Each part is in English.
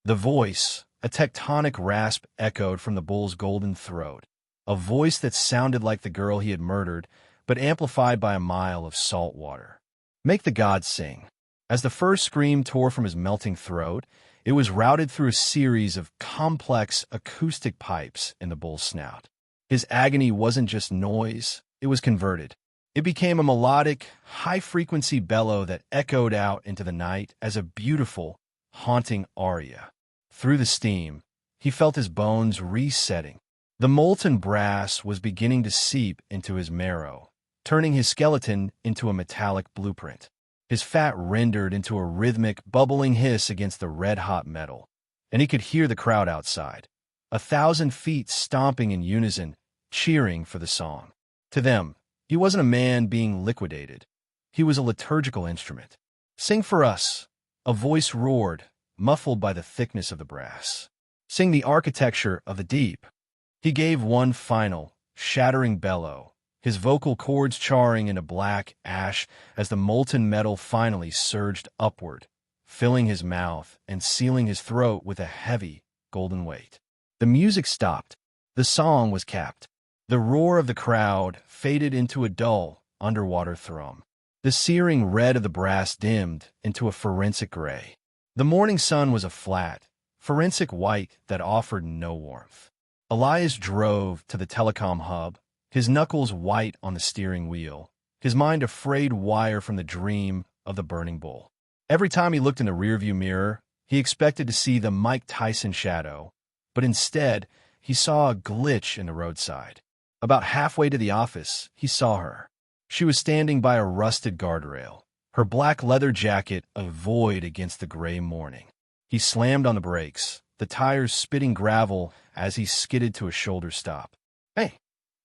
The voice, a tectonic rasp, echoed from the bull's golden throat, a voice that sounded like the girl he had murdered, but amplified by a mile of salt water. Make the gods sing. As the first scream tore from his melting throat, it was routed through a series of complex acoustic pipes in the bull's snout. His agony wasn't just noise, it was converted. It became a melodic, high-frequency bellow that echoed out into the night as a beautiful, haunting aria. Through the steam, he felt his bones resetting. The molten brass was beginning to seep into his marrow, turning his skeleton into a metallic blueprint. His fat rendered into a rhythmic, bubbling hiss against the red-hot metal, and he could hear the crowd outside, 1,000 feet stomping in unison, cheering for the song. To them, he wasn't a man being liquidated. He was a liturgical instrument. "Sing for us," a voice roared, muffled by the thickness of the brass. "Sing the architecture of the deep." He gave one final, shattering bellow, his vocal cords charring into black ash as the molten metal finally surged upward, filling his mouth and sealing his throat with a heavy, golden weight. The music stopped. The song was capped. The roar of the crowd faded into a dull, underwater thrum. The searing red of the brass dimmed into a forensic gray. The morning sun was a flat, forensic white that offered no warmth. Elias drove to the telecom hub, his knuckles white on the steering wheel, his mind a frayed wire from the dream of the burning bull. Every time he looked in the rearview mirror, he expected to see the Mike Tyson shadow, but instead, he saw a glitch in the roadside. About halfway to the office, he saw her. She was standing by a rusted guardrail, her black leather jacket a void against the gray morning. He slammed on the brakes, the tires spitting gravel as he skidded to a shoulder stop. "Hey!"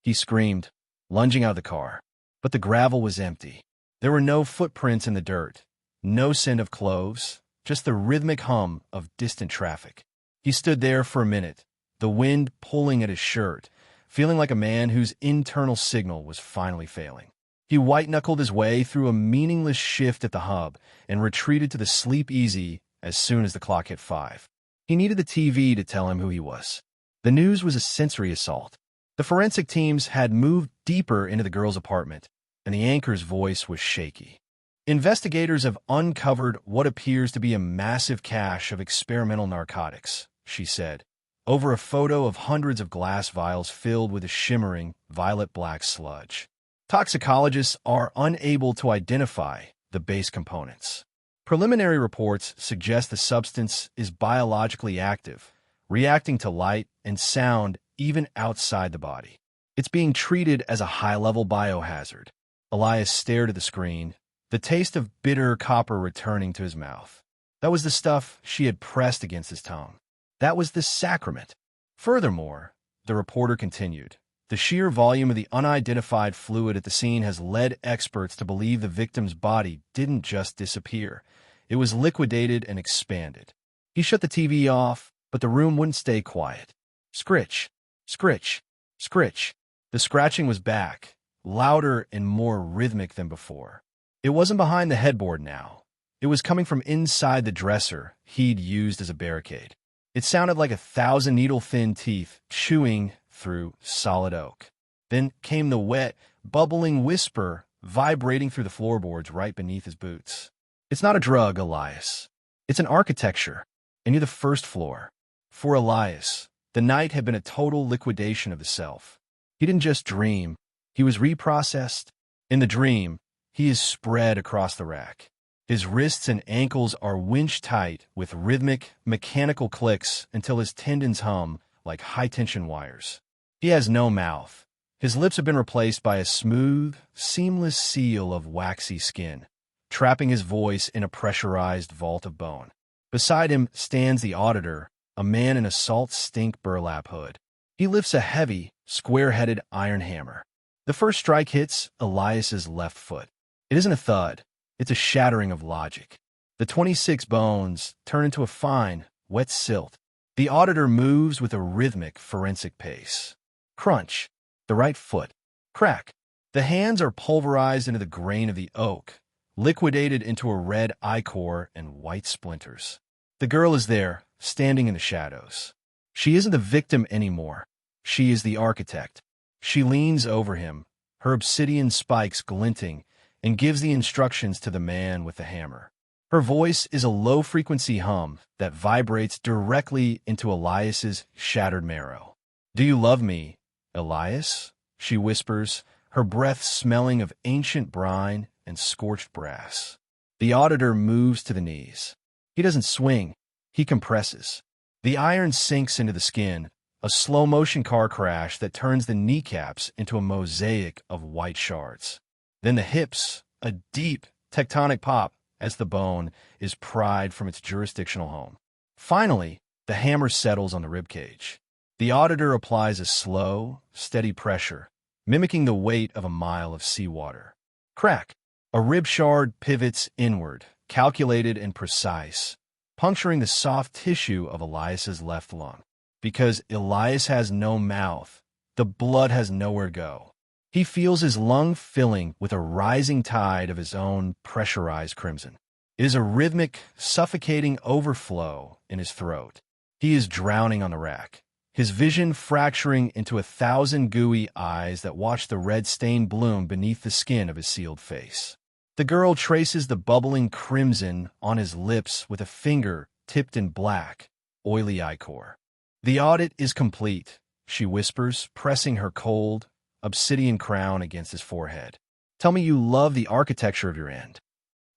he screamed, lunging out of the car. But the gravel was empty. There were no footprints in the dirt, no scent of cloves, just the rhythmic hum of distant traffic. He stood there for a minute, the wind pulling at his shirt, feeling like a man whose internal signal was finally failing. He white-knuckled his way through a meaningless shift at the hub and retreated to the sleep easy as soon as the clock hit 5. He needed the TV to tell him who he was. The news was a sensory assault. The forensic teams had moved deeper into the girl's apartment, and the anchor's voice was shaky. "Investigators have uncovered what appears to be a massive cache of experimental narcotics," she said, over a photo of hundreds of glass vials filled with a shimmering, violet-black sludge. "Toxicologists are unable to identify the base components. Preliminary reports suggest the substance is biologically active, reacting to light and sound even outside the body. It's being treated as a high-level biohazard." Elias stared at the screen, the taste of bitter copper returning to his mouth. That was the stuff she had pressed against his tongue. That was the sacrament. Furthermore, the reporter continued, the sheer volume of the unidentified fluid at the scene has led experts to believe the victim's body didn't just disappear. It was liquidated and expanded. He shut the TV off, but the room wouldn't stay quiet. Scritch, scritch, scritch. The scratching was back, louder and more rhythmic than before. It wasn't behind the headboard now. It was coming from inside the dresser he'd used as a barricade. It sounded like 1,000 needle-thin teeth chewing through solid oak. Then came the wet, bubbling whisper vibrating through the floorboards right beneath his boots. "It's not a drug, Elias. It's an architecture, and you're the first floor." For Elias, the night had been a total liquidation of the self. He didn't just dream. He was reprocessed. In the dream, he is spread across the rack. His wrists and ankles are winched tight with rhythmic, mechanical clicks until his tendons hum like high-tension wires. He has no mouth. His lips have been replaced by a smooth, seamless seal of waxy skin, trapping his voice in a pressurized vault of bone. Beside him stands the auditor, a man in a salt-stink burlap hood. He lifts a heavy, square-headed iron hammer. The first strike hits Elias's left foot. It isn't a thud. It's a shattering of logic. The 26 bones turn into a fine, wet silt. The auditor moves with a rhythmic, forensic pace. Crunch. The right foot. Crack. The hands are pulverized into the grain of the oak, liquidated into a red ichor and white splinters. The girl is there, standing in the shadows. She isn't the victim anymore. She is the architect. She leans over him, her obsidian spikes glinting, and gives the instructions to the man with the hammer. Her voice is a low-frequency hum that vibrates directly into Elias's shattered marrow. "Do you love me, Elias?" she whispers, her breath smelling of ancient brine and scorched brass. The auditor moves to the knees. He doesn't swing, he compresses. The iron sinks into the skin, a slow-motion car crash that turns the kneecaps into a mosaic of white shards. Then the hips, a deep, tectonic pop as the bone is pried from its jurisdictional home. Finally, the hammer settles on the ribcage. The auditor applies a slow, steady pressure, mimicking the weight of a mile of seawater. Crack! A rib shard pivots inward, calculated and precise, puncturing the soft tissue of Elias's left lung. Because Elias has no mouth, the blood has nowhere to go. He feels his lung filling with a rising tide of his own pressurized crimson. It is a rhythmic, suffocating overflow in his throat. He is drowning on the rack, his vision fracturing into 1,000 gooey eyes that watch the red stain bloom beneath the skin of his sealed face. The girl traces the bubbling crimson on his lips with a finger tipped in black, oily ichor. "The audit is complete," she whispers, pressing her cold, obsidian crown against his forehead. "Tell me you love the architecture of your end."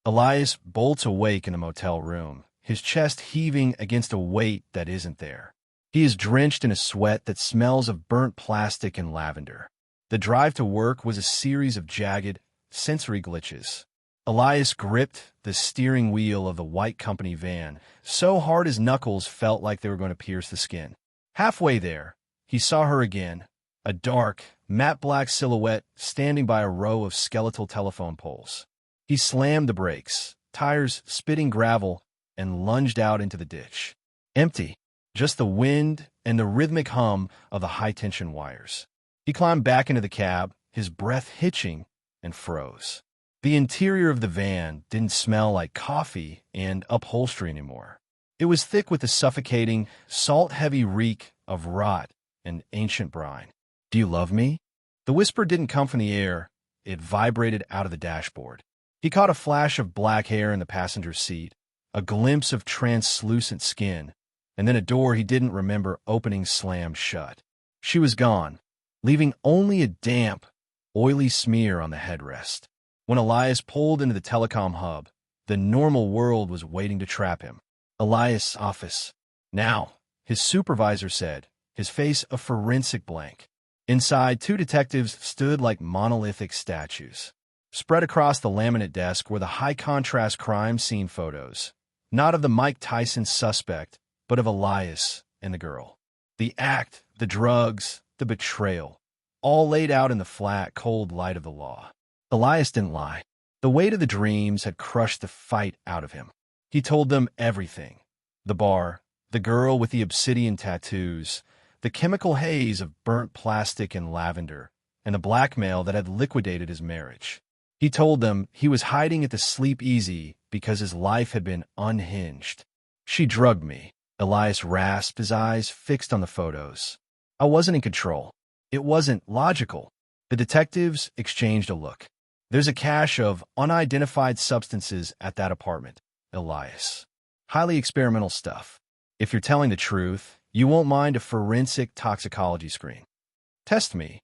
Elias bolts awake in the motel room, his chest heaving against a weight that isn't there. He is drenched in a sweat that smells of burnt plastic and lavender. The drive to work was a series of jagged, sensory glitches. Elias gripped the steering wheel of the white company van so hard his knuckles felt like they were going to pierce the skin. Halfway there, he saw her again, a dark, matte black silhouette standing by a row of skeletal telephone poles. He slammed the brakes, tires spitting gravel, and lunged out into the ditch. Empty, just the wind and the rhythmic hum of the high-tension wires. He climbed back into the cab, his breath hitching, and froze. The interior of the van didn't smell like coffee and upholstery anymore. It was thick with the suffocating, salt-heavy reek of rot and ancient brine. "Do you love me?" The whisper didn't come from the air. It vibrated out of the dashboard. He caught a flash of black hair in the passenger seat, a glimpse of translucent skin, and then a door he didn't remember opening slammed shut. She was gone, leaving only a damp, oily smear on the headrest. When Elias pulled into the telecom hub, the normal world was waiting to trap him. Elias' office. "Now," his supervisor said, his face a forensic blank. Inside, 2 detectives stood like monolithic statues. Spread across the laminate desk were the high-contrast crime scene photos, not of the Mike Tyson suspect, but of Elias and the girl. The act, the drugs, the betrayal, all laid out in the flat, cold light of the law. Elias didn't lie. The weight of the dreams had crushed the fight out of him. He told them everything. The bar, the girl with the obsidian tattoos, the chemical haze of burnt plastic and lavender, and the blackmail that had liquidated his marriage. He told them he was hiding at the Sleep Easy because his life had been unhinged. "She drugged me," Elias rasped, his eyes fixed on the photos. "I wasn't in control. It wasn't logical." The detectives exchanged a look. "There's a cache of unidentified substances at that apartment, Elias. Highly experimental stuff. If you're telling the truth, you won't mind a forensic toxicology screen." "Test me,"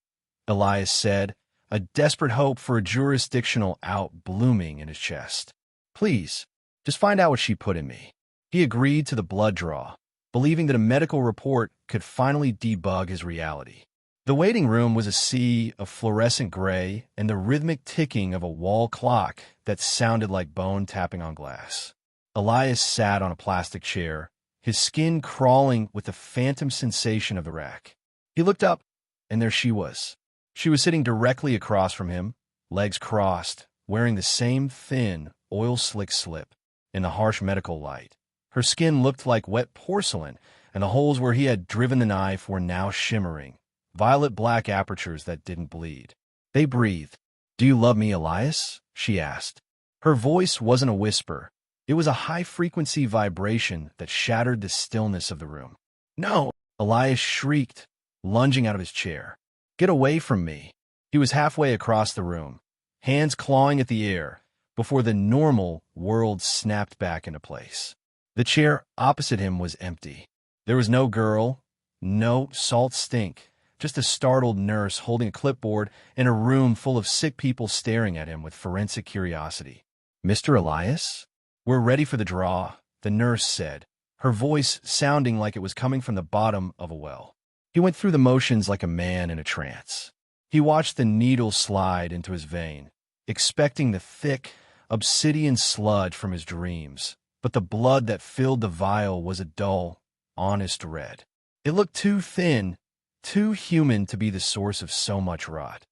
Elias said, a desperate hope for a jurisdictional out blooming in his chest. "Please, just find out what she put in me." He agreed to the blood draw, believing that a medical report could finally debug his reality. The waiting room was a sea of fluorescent gray and the rhythmic ticking of a wall clock that sounded like bone tapping on glass. Elias sat on a plastic chair, his skin crawling with the phantom sensation of the rack. He looked up, and there she was. She was sitting directly across from him, legs crossed, wearing the same thin, oil-slick slip. In the harsh medical light, her skin looked like wet porcelain, and the holes where he had driven the knife were now shimmering, violet-black apertures that didn't bleed. They breathed. "Do you love me, Elias?" she asked. Her voice wasn't a whisper. It was a high-frequency vibration that shattered the stillness of the room. "No!" Elias shrieked, lunging out of his chair. "Get away from me!" He was halfway across the room, hands clawing at the air, before the normal world snapped back into place. The chair opposite him was empty. There was no girl, no salt stink, just a startled nurse holding a clipboard in a room full of sick people staring at him with forensic curiosity. "Mr. Elias? We're ready for the draw," the nurse said, her voice sounding like it was coming from the bottom of a well. He went through the motions like a man in a trance. He watched the needle slide into his vein, expecting the thick, obsidian sludge from his dreams, but the blood that filled the vial was a dull, honest red. It looked too thin, too human to be the source of so much rot.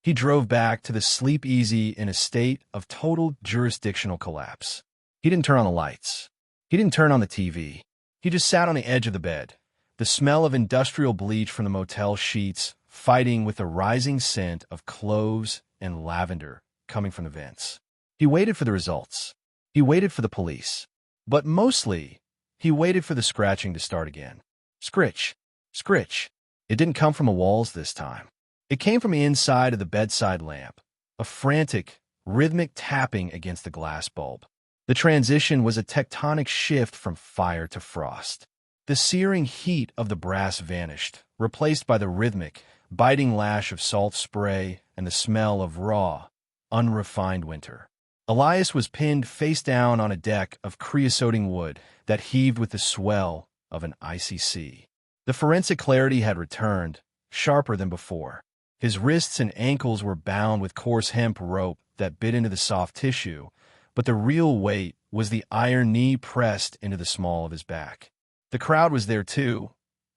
He drove back to the Sleep Easy in a state of total jurisdictional collapse. He didn't turn on the lights. He didn't turn on the TV. He just sat on the edge of the bed, the smell of industrial bleach from the motel sheets fighting with the rising scent of cloves and lavender coming from the vents. He waited for the results. He waited for the police. But mostly, he waited for the scratching to start again. Scritch, scritch. It didn't come from the walls this time. It came from the inside of the bedside lamp, a frantic, rhythmic tapping against the glass bulb. The transition was a tectonic shift from fire to frost. The searing heat of the brass vanished, replaced by the rhythmic, biting lash of salt spray and the smell of raw, unrefined winter. Elias was pinned face down on a deck of creosoting wood that heaved with the swell of an icy sea. The forensic clarity had returned, sharper than before. His wrists and ankles were bound with coarse hemp rope that bit into the soft tissue, but the real weight was the iron knee pressed into the small of his back. The crowd was there too,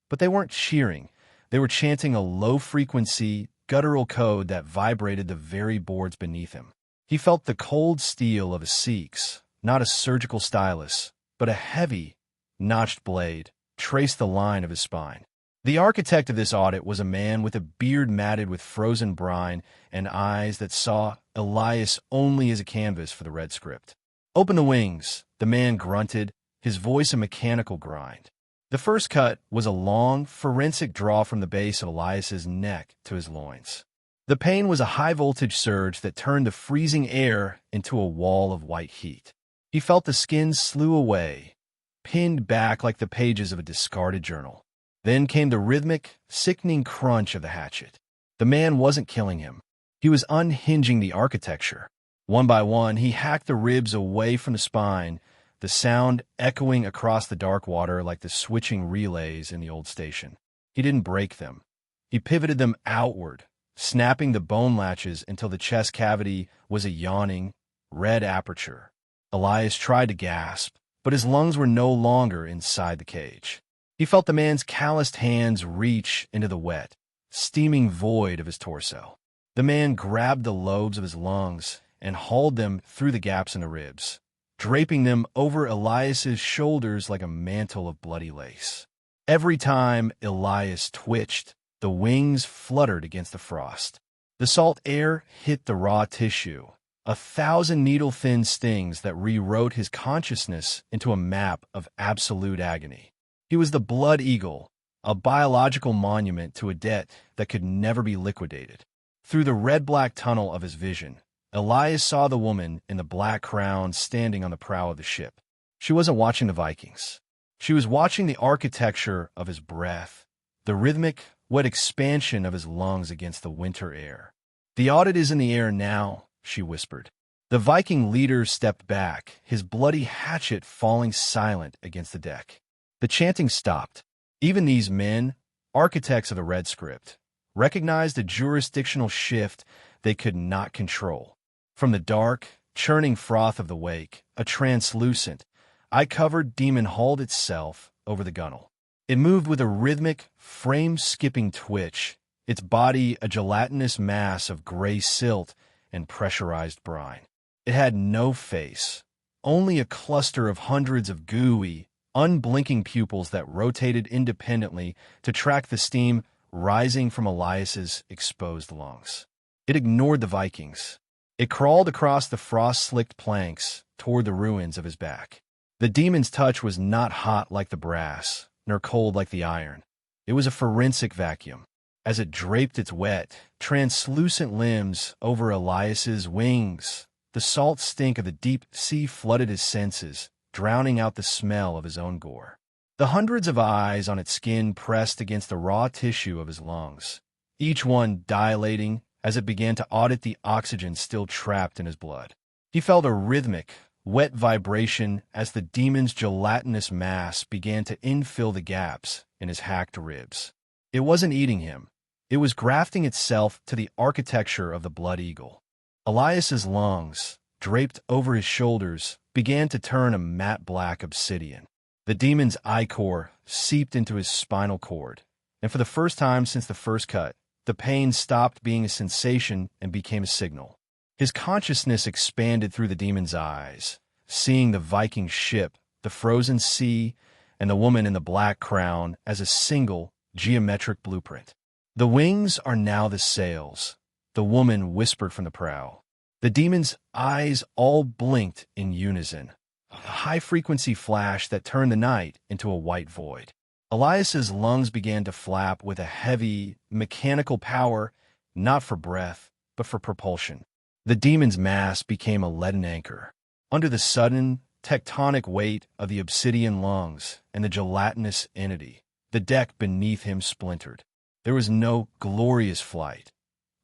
but they weren't cheering. They were chanting a low-frequency, guttural code that vibrated the very boards beneath him. He felt the cold steel of a Sikh's, not a surgical stylus, but a heavy, notched blade, traced the line of his spine. The architect of this audit was a man with a beard matted with frozen brine and eyes that saw Elias only as a canvas for the red script. "Open the wings," the man grunted, his voice a mechanical grind. The first cut was a long, forensic draw from the base of Elias's neck to his loins. The pain was a high-voltage surge that turned the freezing air into a wall of white heat. He felt the skin slew away, pinned back like the pages of a discarded journal. Then came the rhythmic, sickening crunch of the hatchet. The man wasn't killing him. He was unhinging the architecture. One by one, he hacked the ribs away from the spine, the sound echoing across the dark water like the switching relays in the old station. He didn't break them. He pivoted them outward, snapping the bone latches until the chest cavity was a yawning, red aperture. Elias tried to gasp, but his lungs were no longer inside the cage. He felt the man's calloused hands reach into the wet, steaming void of his torso. The man grabbed the lobes of his lungs and hauled them through the gaps in the ribs, draping them over Elias's shoulders like a mantle of bloody lace. Every time Elias twitched, the wings fluttered against the frost. The salt air hit the raw tissue, 1,000 needle-thin stings that rewrote his consciousness into a map of absolute agony. He was the blood eagle, a biological monument to a debt that could never be liquidated. Through the red-black tunnel of his vision, Elias saw the woman in the black crown standing on the prow of the ship. She wasn't watching the Vikings. She was watching the architecture of his breath, the rhythmic, wet expansion of his lungs against the winter air. "The audit is in the air now," she whispered. The Viking leader stepped back, his bloody hatchet falling silent against the deck. The chanting stopped. Even these men, architects of the red script, recognized a jurisdictional shift they could not control. From the dark, churning froth of the wake, a translucent, eye-covered demon hauled itself over the gunwale. It moved with a rhythmic, frame-skipping twitch, its body a gelatinous mass of gray silt and pressurized brine. It had no face, only a cluster of hundreds of gooey, unblinking pupils that rotated independently to track the steam rising from Elias's exposed lungs. It ignored the Vikings. It crawled across the frost-slicked planks toward the ruins of his back. The demon's touch was not hot like the brass, nor cold like the iron. It was a forensic vacuum. As it draped its wet, translucent limbs over Elias's wings, the salt stink of the deep sea flooded his senses, drowning out the smell of his own gore. The hundreds of eyes on its skin pressed against the raw tissue of his lungs, each one dilating as it began to audit the oxygen still trapped in his blood. He felt a rhythmic, wet vibration as the demon's gelatinous mass began to infill the gaps in his hacked ribs. It wasn't eating him. It was grafting itself to the architecture of the blood eagle. Elias's lungs, draped over his shoulders, began to turn a matte black obsidian. The demon's ichor seeped into his spinal cord, and for the first time since the first cut, the pain stopped being a sensation and became a signal. His consciousness expanded through the demon's eyes, seeing the Viking ship, the frozen sea, and the woman in the black crown as a single, geometric blueprint. "The wings are now the sails," the woman whispered from the prow. The demon's eyes all blinked in unison, a high-frequency flash that turned the night into a white void. Elias's lungs began to flap with a heavy, mechanical power, not for breath, but for propulsion. The demon's mass became a leaden anchor. Under the sudden, tectonic weight of the obsidian lungs and the gelatinous entity, the deck beneath him splintered. There was no glorious flight,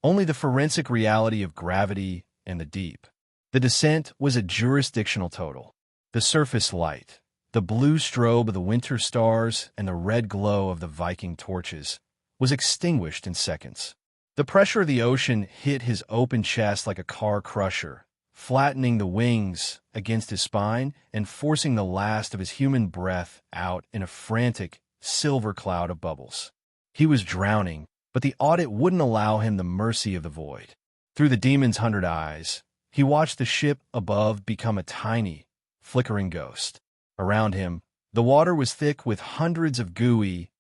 only the forensic reality of gravity and the deep. The descent was a jurisdictional total. The surface light, the blue strobe of the winter stars and the red glow of the Viking torches, was extinguished in seconds. The pressure of the ocean hit his open chest like a car crusher, flattening the wings against his spine and forcing the last of his human breath out in a frantic, silver cloud of bubbles. He was drowning, but the audit wouldn't allow him the mercy of the void. Through the demon's 100 eyes, he watched the ship above become a tiny, flickering ghost. Around him, the water was thick with hundreds of gooey,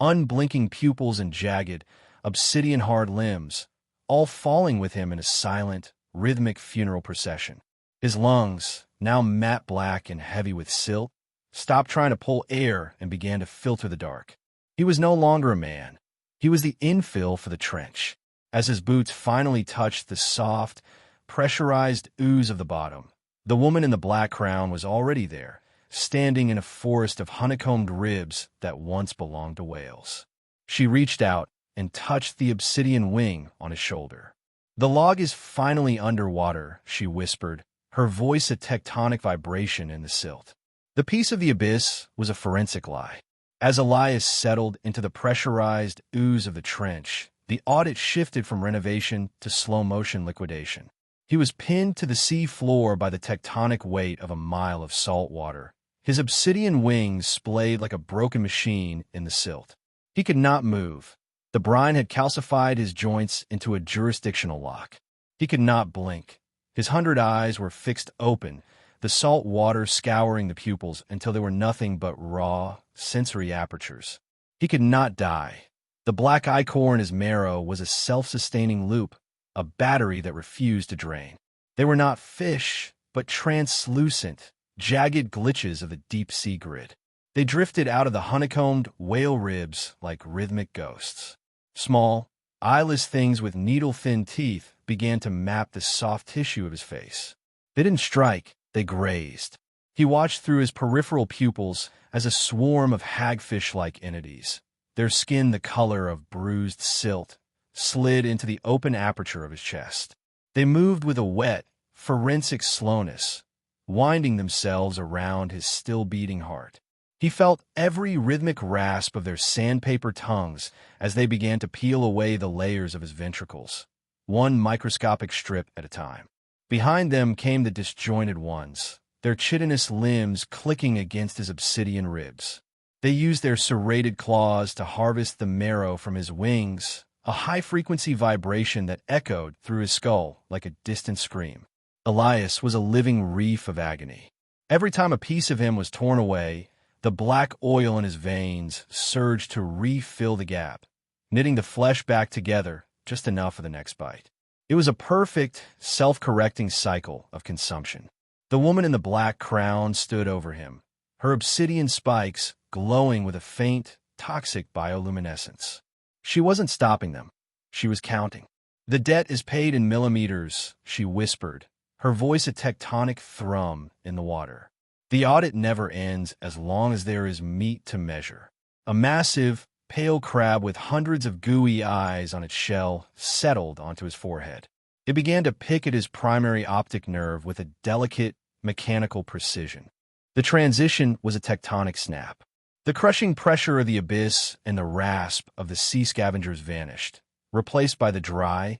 unblinking pupils and jagged, obsidian-hard limbs, all falling with him in a silent, rhythmic funeral procession. His lungs, now matte black and heavy with silt, stopped trying to pull air and began to filter the dark. He was no longer a man. He was the infill for the trench. As his boots finally touched the soft, pressurized ooze of the bottom, the woman in the black crown was already there, standing in a forest of honeycombed ribs that once belonged to whales. She reached out and touched the obsidian wing on his shoulder. "The log is finally underwater," she whispered, her voice a tectonic vibration in the silt. The piece of the abyss was a forensic lie. As Elias settled into the pressurized ooze of the trench, the audit shifted from renovation to slow-motion liquidation. He was pinned to the sea floor by the tectonic weight of a mile of salt water. His obsidian wings splayed like a broken machine in the silt. He could not move. The brine had calcified his joints into a jurisdictional lock. He could not blink. His 100 eyes were fixed open, the salt water scouring the pupils until they were nothing but raw, sensory apertures. He could not die. The black ichor in his marrow was a self-sustaining loop, a battery that refused to drain. They were not fish, but translucent, jagged glitches of the deep-sea grid. They drifted out of the honeycombed whale ribs like rhythmic ghosts. Small, eyeless things with needle-thin teeth began to map the soft tissue of his face. They didn't strike, they grazed. He watched through his peripheral pupils as a swarm of hagfish-like entities, their skin the color of bruised silt, slid into the open aperture of his chest. They moved with a wet, forensic slowness, winding themselves around his still-beating heart. He felt every rhythmic rasp of their sandpaper tongues as they began to peel away the layers of his ventricles, one microscopic strip at a time. Behind them came the disjointed ones, their chitinous limbs clicking against his obsidian ribs. They used their serrated claws to harvest the marrow from his wings, a high-frequency vibration that echoed through his skull like a distant scream. Elias was a living reef of agony. Every time a piece of him was torn away, the black oil in his veins surged to refill the gap, knitting the flesh back together just enough for the next bite. It was a perfect, self-correcting cycle of consumption. The woman in the black crown stood over him, her obsidian spikes glowing with a faint, toxic bioluminescence. She wasn't stopping them. She was counting. "The debt is paid in millimeters," she whispered, her voice a tectonic thrum in the water. "The audit never ends as long as there is meat to measure." A massive, pale crab with hundreds of gooey eyes on its shell settled onto his forehead. It began to pick at his primary optic nerve with a delicate, mechanical precision. The transition was a tectonic snap. The crushing pressure of the abyss and the rasp of the sea scavengers vanished, replaced by the dry,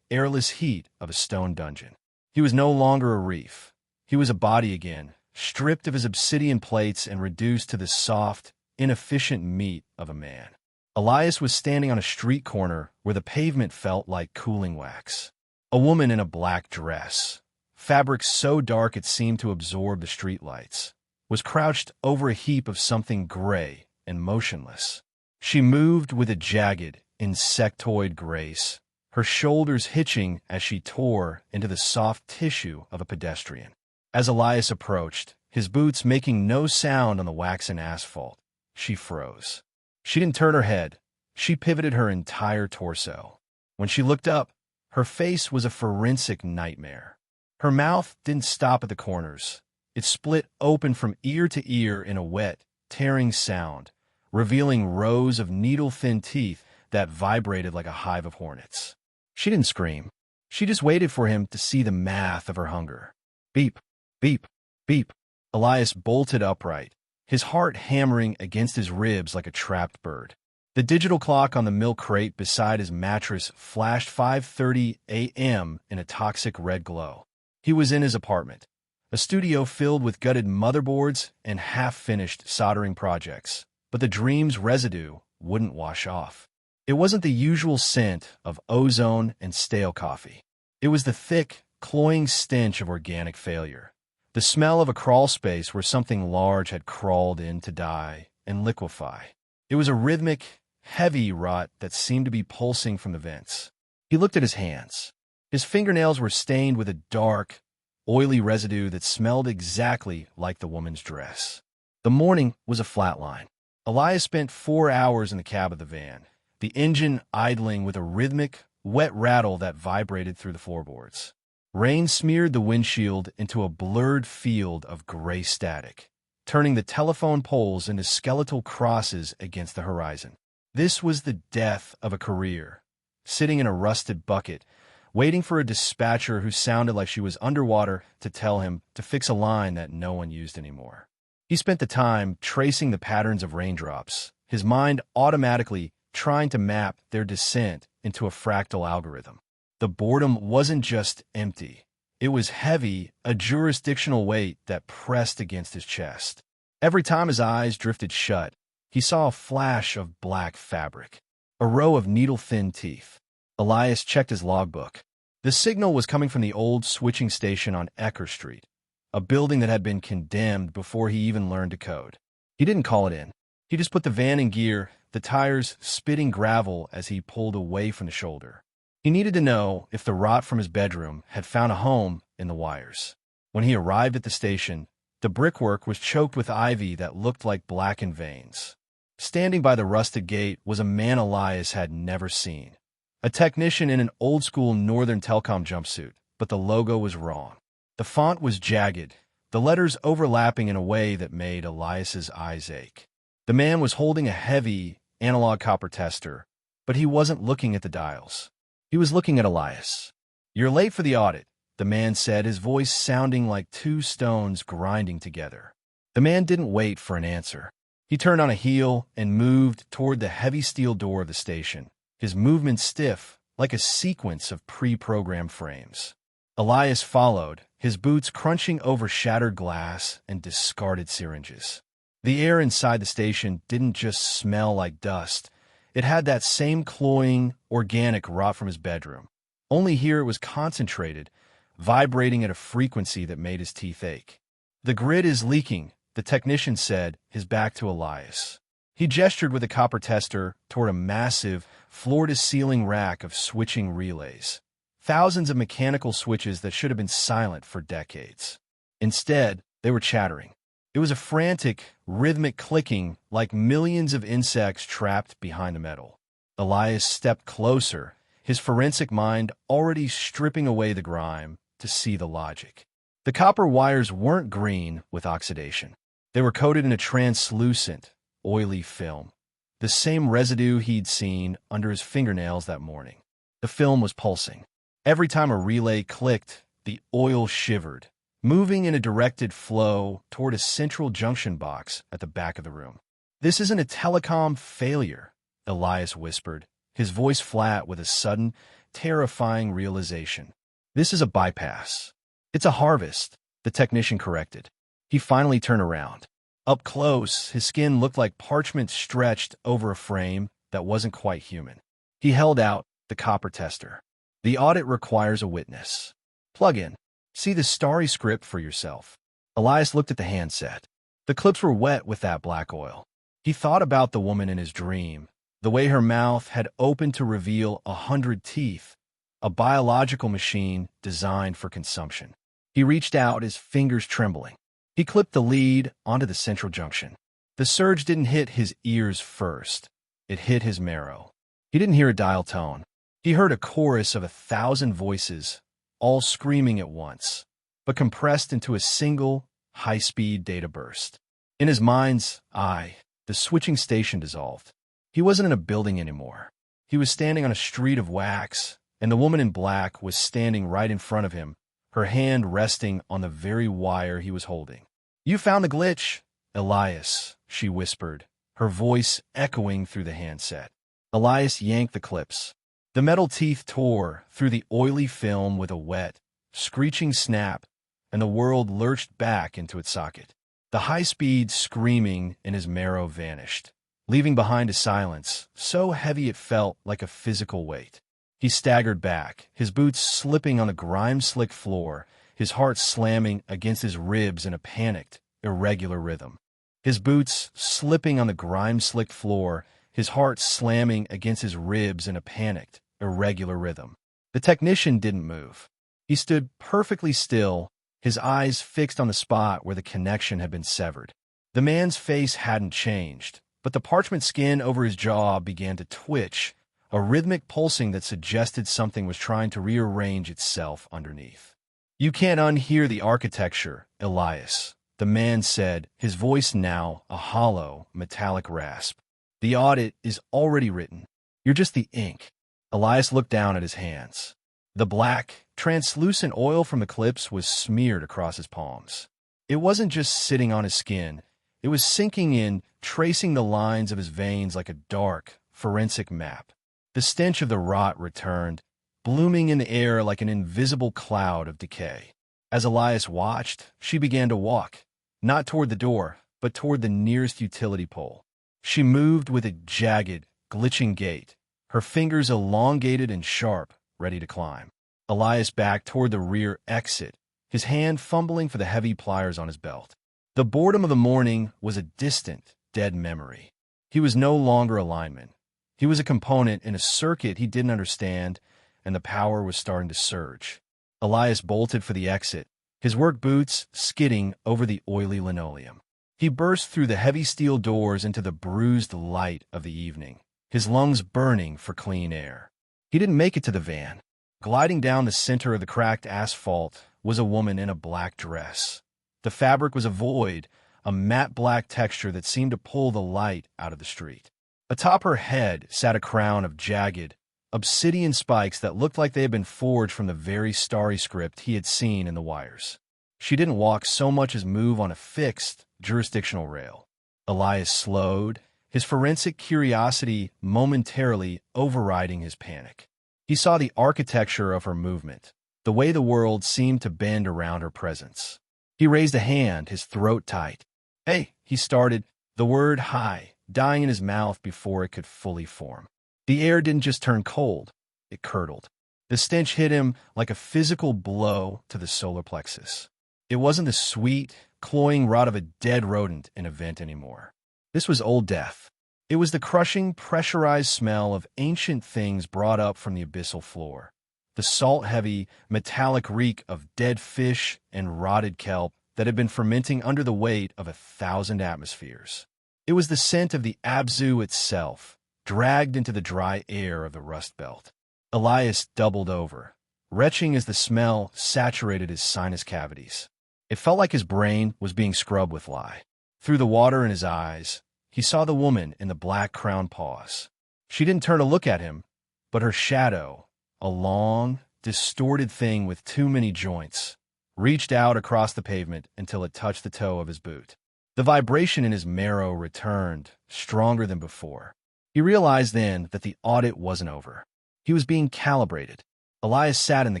airless heat of a stone dungeon. He was no longer a reef. He was a body again, stripped of his obsidian plates and reduced to the soft, inefficient meat of a man. Elias was standing on a street corner where the pavement felt like cooling wax. A woman in a black dress, fabric so dark it seemed to absorb the streetlights, was crouched over a heap of something gray and motionless. She moved with a jagged, insectoid grace, her shoulders hitching as she tore into the soft tissue of a pedestrian. As Elias approached, his boots making no sound on the waxen asphalt, she froze. She didn't turn her head. She pivoted her entire torso. When she looked up, her face was a forensic nightmare. Her mouth didn't stop at the corners. It split open from ear to ear in a wet, tearing sound, revealing rows of needle-thin teeth that vibrated like a hive of hornets. She didn't scream. She just waited for him to see the math of her hunger. Beep, beep, beep. Elias bolted upright, his heart hammering against his ribs like a trapped bird. The digital clock on the milk crate beside his mattress flashed 5:30 a.m. in a toxic red glow. He was in his apartment, a studio filled with gutted motherboards and half-finished soldering projects, but the dream's residue wouldn't wash off. It wasn't the usual scent of ozone and stale coffee. It was the thick, cloying stench of organic failure, the smell of a crawl space where something large had crawled in to die and liquefy. It was a rhythmic, heavy rot that seemed to be pulsing from the vents. He looked at his hands. His fingernails were stained with a dark, oily residue that smelled exactly like the woman's dress. The morning was a flat line. Elias spent 4 hours in the cab of the van, the engine idling with a rhythmic, wet rattle that vibrated through the floorboards. Rain smeared the windshield into a blurred field of gray static, turning the telephone poles into skeletal crosses against the horizon. This was the death of a career, sitting in a rusted bucket, waiting for a dispatcher who sounded like she was underwater to tell him to fix a line that no one used anymore. He spent the time tracing the patterns of raindrops, his mind automatically trying to map their descent into a fractal algorithm. The boredom wasn't just empty. It was heavy, a jurisdictional weight that pressed against his chest. Every time his eyes drifted shut, he saw a flash of black fabric, a row of needle-thin teeth. Elias checked his logbook. The signal was coming from the old switching station on Ecker Street, a building that had been condemned before he even learned to code. He didn't call it in. He just put the van in gear, the tires spitting gravel as he pulled away from the shoulder. He needed to know if the rot from his bedroom had found a home in the wires. When he arrived at the station, the brickwork was choked with ivy that looked like blackened veins. Standing by the rusted gate was a man Elias had never seen. A technician in an old-school Northern Telecom jumpsuit, but the logo was wrong. The font was jagged, the letters overlapping in a way that made Elias's eyes ache. The man was holding a heavy, analog copper tester, but he wasn't looking at the dials. He was looking at Elias. "You're late for the audit," the man said, his voice sounding like two stones grinding together. The man didn't wait for an answer. He turned on a heel and moved toward the heavy steel door of the station, his movement stiff, like a sequence of pre-programmed frames. Elias followed, his boots crunching over shattered glass and discarded syringes. The air inside the station didn't just smell like dust. It had that same cloying, organic rot from his bedroom. Only here it was concentrated, vibrating at a frequency that made his teeth ache. "The grid is leaking," the technician said, his back to Elias. He gestured with a copper tester toward a massive, floor-to-ceiling rack of switching relays. thousands of mechanical switches that should have been silent for decades. Instead, they were chattering. It was a frantic, rhythmic clicking like millions of insects trapped behind the metal. Elias stepped closer, his forensic mind already stripping away the grime to see the logic. The copper wires weren't green with oxidation. They were coated in a translucent, oily film, the same residue he'd seen under his fingernails that morning. The film was pulsing. Every time a relay clicked, the oil shivered, moving in a directed flow toward a central junction box at the back of the room. "This isn't a telecom failure," Elias whispered, his voice flat with a sudden, terrifying realization. "This is a bypass. It's a harvest," the technician corrected. He finally turned around. Up close, his skin looked like parchment stretched over a frame that wasn't quite human. He held out the copper tester. "The audit requires a witness. Plug in. See the starry script for yourself." Elias looked at the handset. The clips were wet with that black oil. He thought about the woman in his dream, the way her mouth had opened to reveal 100 teeth, a biological machine designed for consumption. He reached out, his fingers trembling. He clipped the lead onto the central junction. The surge didn't hit his ears first. It hit his marrow. He didn't hear a dial tone. He heard a chorus of 1,000 voices, all screaming at once, but compressed into a single, high-speed data burst. In his mind's eye, the switching station dissolved. He wasn't in a building anymore. He was standing on a street of wax, and the woman in black was standing right in front of him, her hand resting on the very wire he was holding. "You found the glitch, Elias," she whispered, her voice echoing through the handset. Elias yanked the clips. The metal teeth tore through the oily film with a wet, screeching snap, and the world lurched back into its socket. The high-speed screaming in his marrow vanished, leaving behind a silence so heavy it felt like a physical weight. He staggered back, his boots slipping on the grime-slick floor, his heart slamming against his ribs in a panicked, irregular rhythm. His boots slipping on the grime-slick floor, his heart slamming against his ribs in a panicked, irregular rhythm. The technician didn't move. He stood perfectly still, his eyes fixed on the spot where the connection had been severed. The man's face hadn't changed, but the parchment skin over his jaw began to twitch, a rhythmic pulsing that suggested something was trying to rearrange itself underneath. "You can't unhear the architecture, Elias," the man said, his voice now a hollow, metallic rasp. "The audit is already written. You're just the ink." Elias looked down at his hands. The black, translucent oil from the clips was smeared across his palms. It wasn't just sitting on his skin. It was sinking in, tracing the lines of his veins like a dark, forensic map. The stench of the rot returned, blooming in the air like an invisible cloud of decay. As Elias watched, she began to walk, not toward the door, but toward the nearest utility pole. She moved with a jagged, glitching gait, her fingers elongated and sharp, ready to climb. Elias backed toward the rear exit, his hand fumbling for the heavy pliers on his belt. The boredom of the morning was a distant, dead memory. He was no longer a lineman. He was a component in a circuit he didn't understand, and the power was starting to surge. Elias bolted for the exit, his work boots skidding over the oily linoleum. He burst through the heavy steel doors into the bruised light of the evening, his lungs burning for clean air. He didn't make it to the van. Gliding down the center of the cracked asphalt was a woman in a black dress. The fabric was a void, a matte black texture that seemed to pull the light out of the street. Atop her head sat a crown of jagged, obsidian spikes that looked like they had been forged from the very starry script he had seen in the wires. She didn't walk so much as move on a fixed, jurisdictional rail. Elias slowed, his forensic curiosity momentarily overriding his panic. He saw the architecture of her movement, the way the world seemed to bend around her presence. He raised a hand, his throat tight. "Hey," he started, the word "hi" dying in his mouth before it could fully form. The air didn't just turn cold, it curdled. The stench hit him like a physical blow to the solar plexus. It wasn't the sweet, cloying rot of a dead rodent in a vent anymore. This was old death. It was the crushing, pressurized smell of ancient things brought up from the abyssal floor. the salt-heavy, metallic reek of dead fish and rotted kelp that had been fermenting under the weight of 1,000 atmospheres. It was the scent of the Abysal itself, dragged into the dry air of the Rust Belt. Elias doubled over, retching as the smell saturated his sinus cavities. It felt like his brain was being scrubbed with lye. Through the water in his eyes, he saw the woman in the black crown pause. She didn't turn to look at him, but her shadow, a long, distorted thing with too many joints, reached out across the pavement until it touched the toe of his boot. The vibration in his marrow returned, stronger than before. He realized then that the audit wasn't over. He was being calibrated. Elias sat in the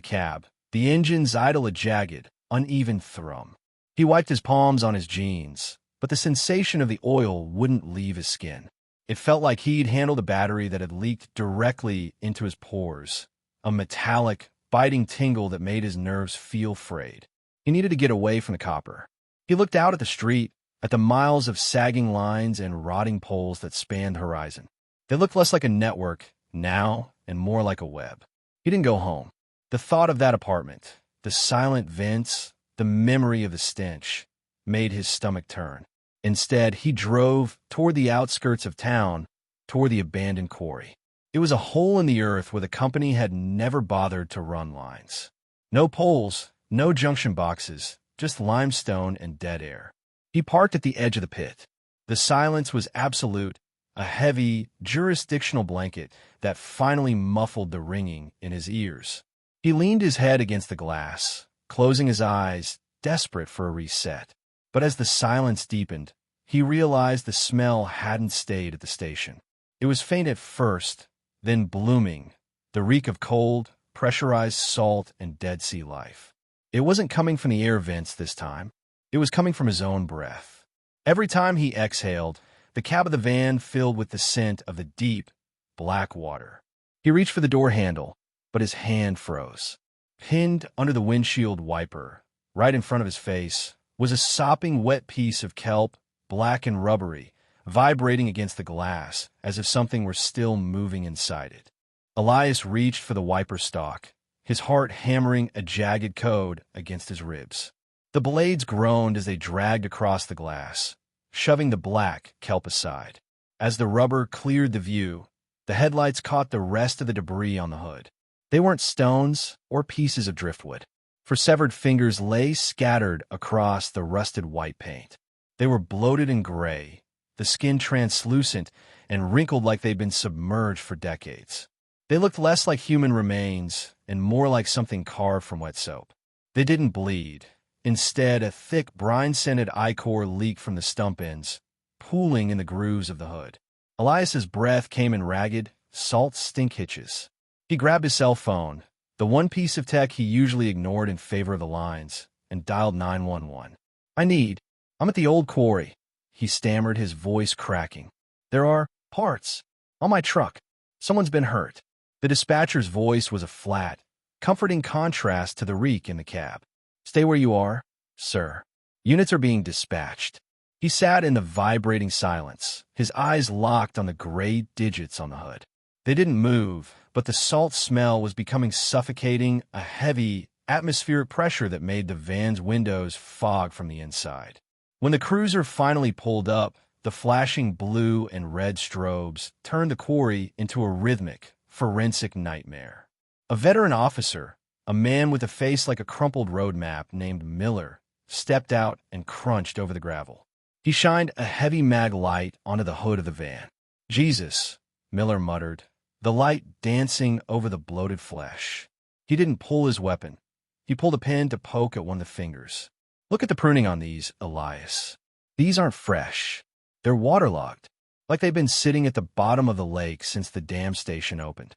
cab, the engines idle a jagged, uneven thrum. He wiped his palms on his jeans, but the sensation of the oil wouldn't leave his skin. It felt like he'd handled a battery that had leaked directly into his pores, a metallic, biting tingle that made his nerves feel frayed. He needed to get away from the copper. He looked out at the street, at the miles of sagging lines and rotting poles that spanned the horizon. They looked less like a network now and more like a web. He didn't go home. The thought of that apartment, the silent vents, the memory of the stench, made his stomach turn. Instead, he drove toward the outskirts of town, toward the abandoned quarry. It was a hole in the earth where the company had never bothered to run lines. No poles, no junction boxes, just limestone and dead air. He parked at the edge of the pit. The silence was absolute, a heavy, jurisdictional blanket that finally muffled the ringing in his ears. He leaned his head against the glass, closing his eyes, desperate for a reset. But as the silence deepened, he realized the smell hadn't stayed at the station. It was faint at first, then blooming, the reek of cold, pressurized salt and Dead Sea life. It wasn't coming from the air vents this time. It was coming from his own breath. Every time he exhaled, the cab of the van filled with the scent of the deep, black water. He reached for the door handle, but his hand froze. Pinned under the windshield wiper, right in front of his face, was a sopping wet piece of kelp, black and rubbery, vibrating against the glass as if something were still moving inside it. Elias reached for the wiper stalk, his heart hammering a jagged code against his ribs. The blades groaned as they dragged across the glass, shoving the black kelp aside. As the rubber cleared the view, the headlights caught the rest of the debris on the hood. They weren't stones or pieces of driftwood, for severed fingers lay scattered across the rusted white paint. They were bloated and gray, the skin translucent and wrinkled like they'd been submerged for decades. They looked less like human remains and more like something carved from wet soap. They didn't bleed. Instead, a thick, brine-scented ichor leaked from the stump ends, pooling in the grooves of the hood. Elias's breath came in ragged, salt stink hitches. He grabbed his cell phone, the one piece of tech he usually ignored in favor of the lines, and dialed 911. I'm at the old quarry, he stammered, his voice cracking. There are parts on my truck. Someone's been hurt. The dispatcher's voice was a flat, comforting contrast to the reek in the cab. Stay where you are, sir. Units are being dispatched. He sat in the vibrating silence, his eyes locked on the gray digits on the hood. They didn't move, but the salt smell was becoming suffocating, a heavy, atmospheric pressure that made the van's windows fog from the inside. When the cruiser finally pulled up, the flashing blue and red strobes turned the quarry into a rhythmic, forensic nightmare. A veteran officer, a man with a face like a crumpled road map named Miller, stepped out and crunched over the gravel. He shined a heavy mag light onto the hood of the van. Jesus, Miller muttered, the light dancing over the bloated flesh. He didn't pull his weapon. He pulled a pin to poke at one of the fingers. Look at the pruning on these, Elias. These aren't fresh. They're waterlogged, like they've been sitting at the bottom of the lake since the dam station opened.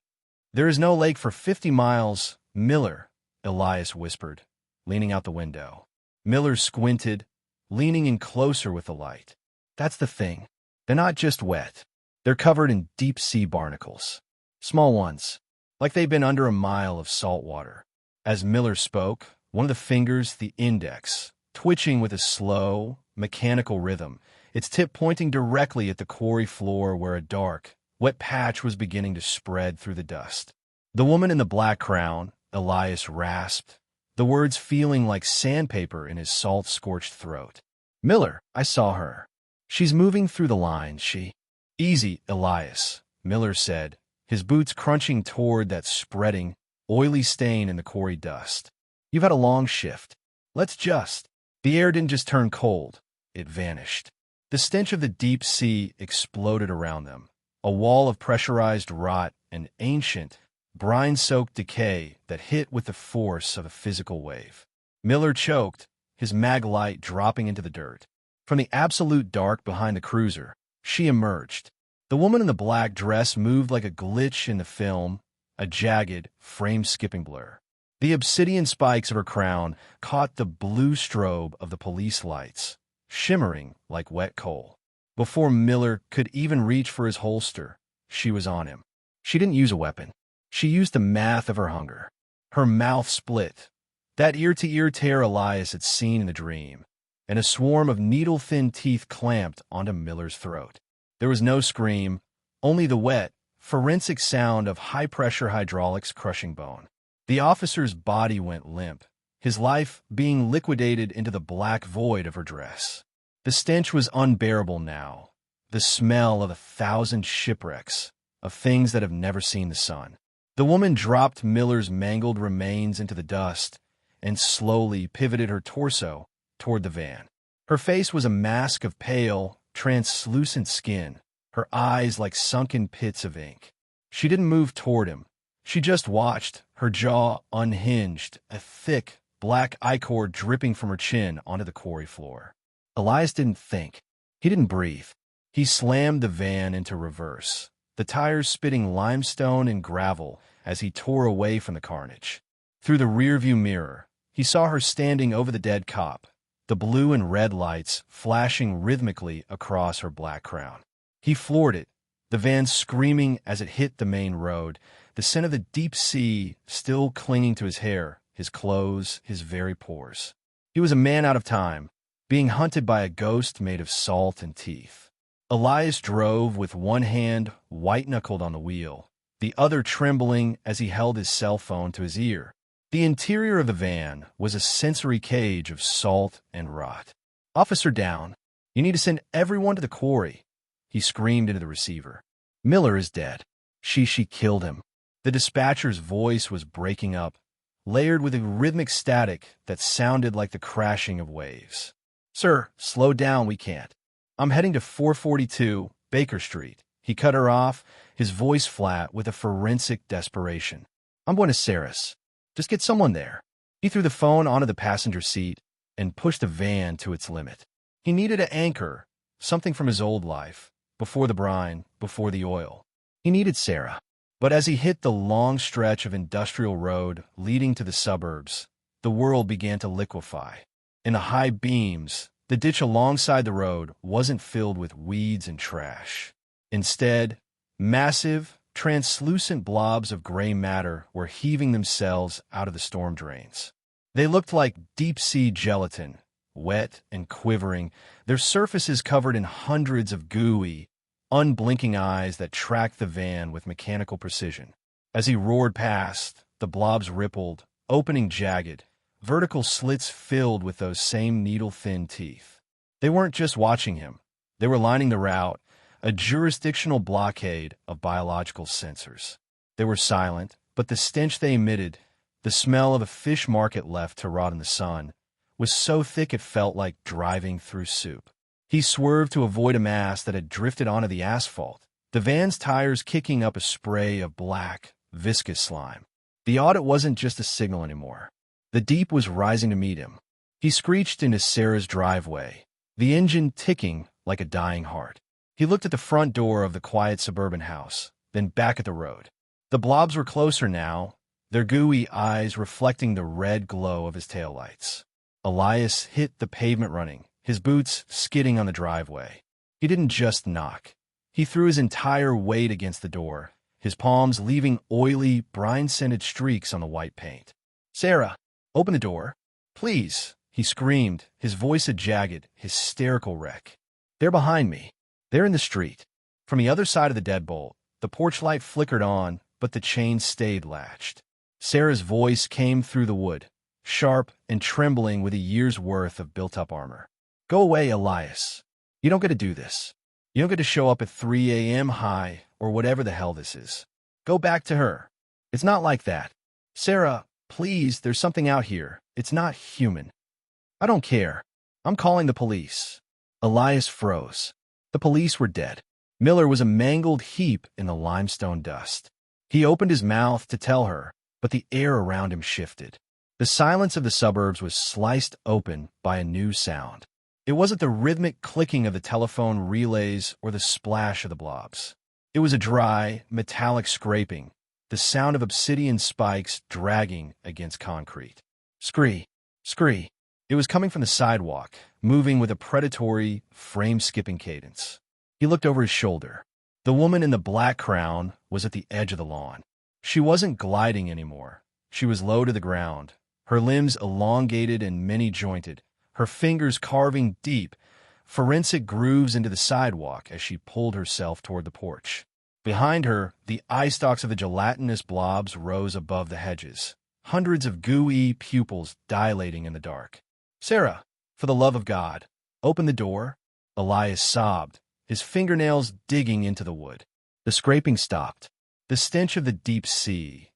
There is no lake for 50 miles, Miller, Elias whispered, leaning out the window. Miller squinted, leaning in closer with the light. That's the thing. They're not just wet. They're covered in deep-sea barnacles. Small ones, like they've been under a mile of salt water. As Miller spoke, one of the fingers, the index, twitching with a slow, mechanical rhythm, its tip pointing directly at the quarry floor where a dark, wet patch was beginning to spread through the dust. The woman in the black crown, Elias rasped, the words feeling like sandpaper in his salt-scorched throat. Miller, I saw her. She's moving through the lines, she. Easy, Elias, Miller said, his boots crunching toward that spreading, oily stain in the quarry dust. You've had a long shift. Let's just. The air didn't just turn cold, it vanished. The stench of the deep sea exploded around them, a wall of pressurized rot and ancient, brine-soaked decay that hit with the force of a physical wave. Miller choked, his mag light dropping into the dirt. From the absolute dark behind the cruiser, she emerged. The woman in the black dress moved like a glitch in the film, a jagged, frame-skipping blur. The obsidian spikes of her crown caught the blue strobe of the police lights, shimmering like wet coal. Before Miller could even reach for his holster, she was on him. She didn't use a weapon. She used the math of her hunger. Her mouth split, that ear-to-ear tear Elias had seen in the dream, and a swarm of needle-thin teeth clamped onto Miller's throat. There was no scream, only the wet, forensic sound of high-pressure hydraulics crushing bone. The officer's body went limp, his life being liquidated into the black void of her dress. The stench was unbearable now, the smell of 1,000 shipwrecks, of things that have never seen the sun. The woman dropped Miller's mangled remains into the dust and slowly pivoted her torso toward the van. Her face was a mask of pale, translucent skin, her eyes like sunken pits of ink. She didn't move toward him. She just watched, her jaw unhinged, a thick, black ichor dripping from her chin onto the quarry floor. Elias didn't think. He didn't breathe. He slammed the van into reverse, the tires spitting limestone and gravel as he tore away from the carnage. Through the rearview mirror, he saw her standing over the dead cop, the blue and red lights flashing rhythmically across her black crown. He floored it, the van screaming as it hit the main road, the scent of the deep sea still clinging to his hair, his clothes, his very pores. He was a man out of time, being hunted by a ghost made of salt and teeth. Elias drove with one hand white-knuckled on the wheel, the other trembling as he held his cell phone to his ear. The interior of the van was a sensory cage of salt and rot. "Officer down. You need to send everyone to the quarry," he screamed into the receiver. "Miller is dead. She killed him." The dispatcher's voice was breaking up, layered with a rhythmic static that sounded like the crashing of waves. "Sir, slow down, we can't. I'm heading to 442 Baker Street." He cut her off, his voice flat with a forensic desperation. "I'm going to Sarah's. Just get someone there." He threw the phone onto the passenger seat and pushed the van to its limit. He needed an anchor, something from his old life, before the brine, before the oil. He needed Sarah. But as he hit the long stretch of industrial road leading to the suburbs, the world began to liquefy. In the high beams, the ditch alongside the road wasn't filled with weeds and trash. Instead, massive, translucent blobs of gray matter were heaving themselves out of the storm drains. They looked like deep-sea gelatin, wet and quivering, their surfaces covered in hundreds of gooey, unblinking eyes that tracked the van with mechanical precision. As he roared past, the blobs rippled, opening jagged, vertical slits filled with those same needle-thin teeth. They weren't just watching him. They were lining the route, a jurisdictional blockade of biological sensors. They were silent, but the stench they emitted, the smell of a fish market left to rot in the sun, was so thick it felt like driving through soup. He swerved to avoid a mass that had drifted onto the asphalt, the van's tires kicking up a spray of black, viscous slime. The audit wasn't just a signal anymore. The deep was rising to meet him. He screeched into Sarah's driveway, the engine ticking like a dying heart. He looked at the front door of the quiet suburban house, then back at the road. The blobs were closer now, their gooey eyes reflecting the red glow of his taillights. Elias hit the pavement running, his boots skidding on the driveway. He didn't just knock. He threw his entire weight against the door, his palms leaving oily, brine-scented streaks on the white paint. "Sarah, open the door. Please," he screamed, his voice a jagged, hysterical wreck. "They're behind me. They're in the street." From the other side of the deadbolt, the porch light flickered on, but the chain stayed latched. Sarah's voice came through the wood, sharp and trembling with a year's worth of built-up armor. Go away, Elias. You don't get to do this. You don't get to show up at 3 a.m. high or whatever the hell this is. Go back to her. It's not like that. Sarah, please, there's something out here. It's not human. I don't care. I'm calling the police. Elias froze. The police were dead. Miller was a mangled heap in the limestone dust. He opened his mouth to tell her, but the air around him shifted. The silence of the suburbs was sliced open by a new sound. It wasn't the rhythmic clicking of the telephone relays or the splash of the blobs. It was a dry, metallic scraping, the sound of obsidian spikes dragging against concrete. Scree, scree. It was coming from the sidewalk, moving with a predatory, frame-skipping cadence. He looked over his shoulder. The woman in the black crown was at the edge of the lawn. She wasn't gliding anymore. She was low to the ground, her limbs elongated and many-jointed, her fingers carving deep, forensic grooves into the sidewalk as she pulled herself toward the porch. Behind her, the eye stalks of the gelatinous blobs rose above the hedges, hundreds of gooey pupils dilating in the dark. Sarah, for the love of God, open the door. Elias sobbed, his fingernails digging into the wood. The scraping stopped. The stench of the deep sea,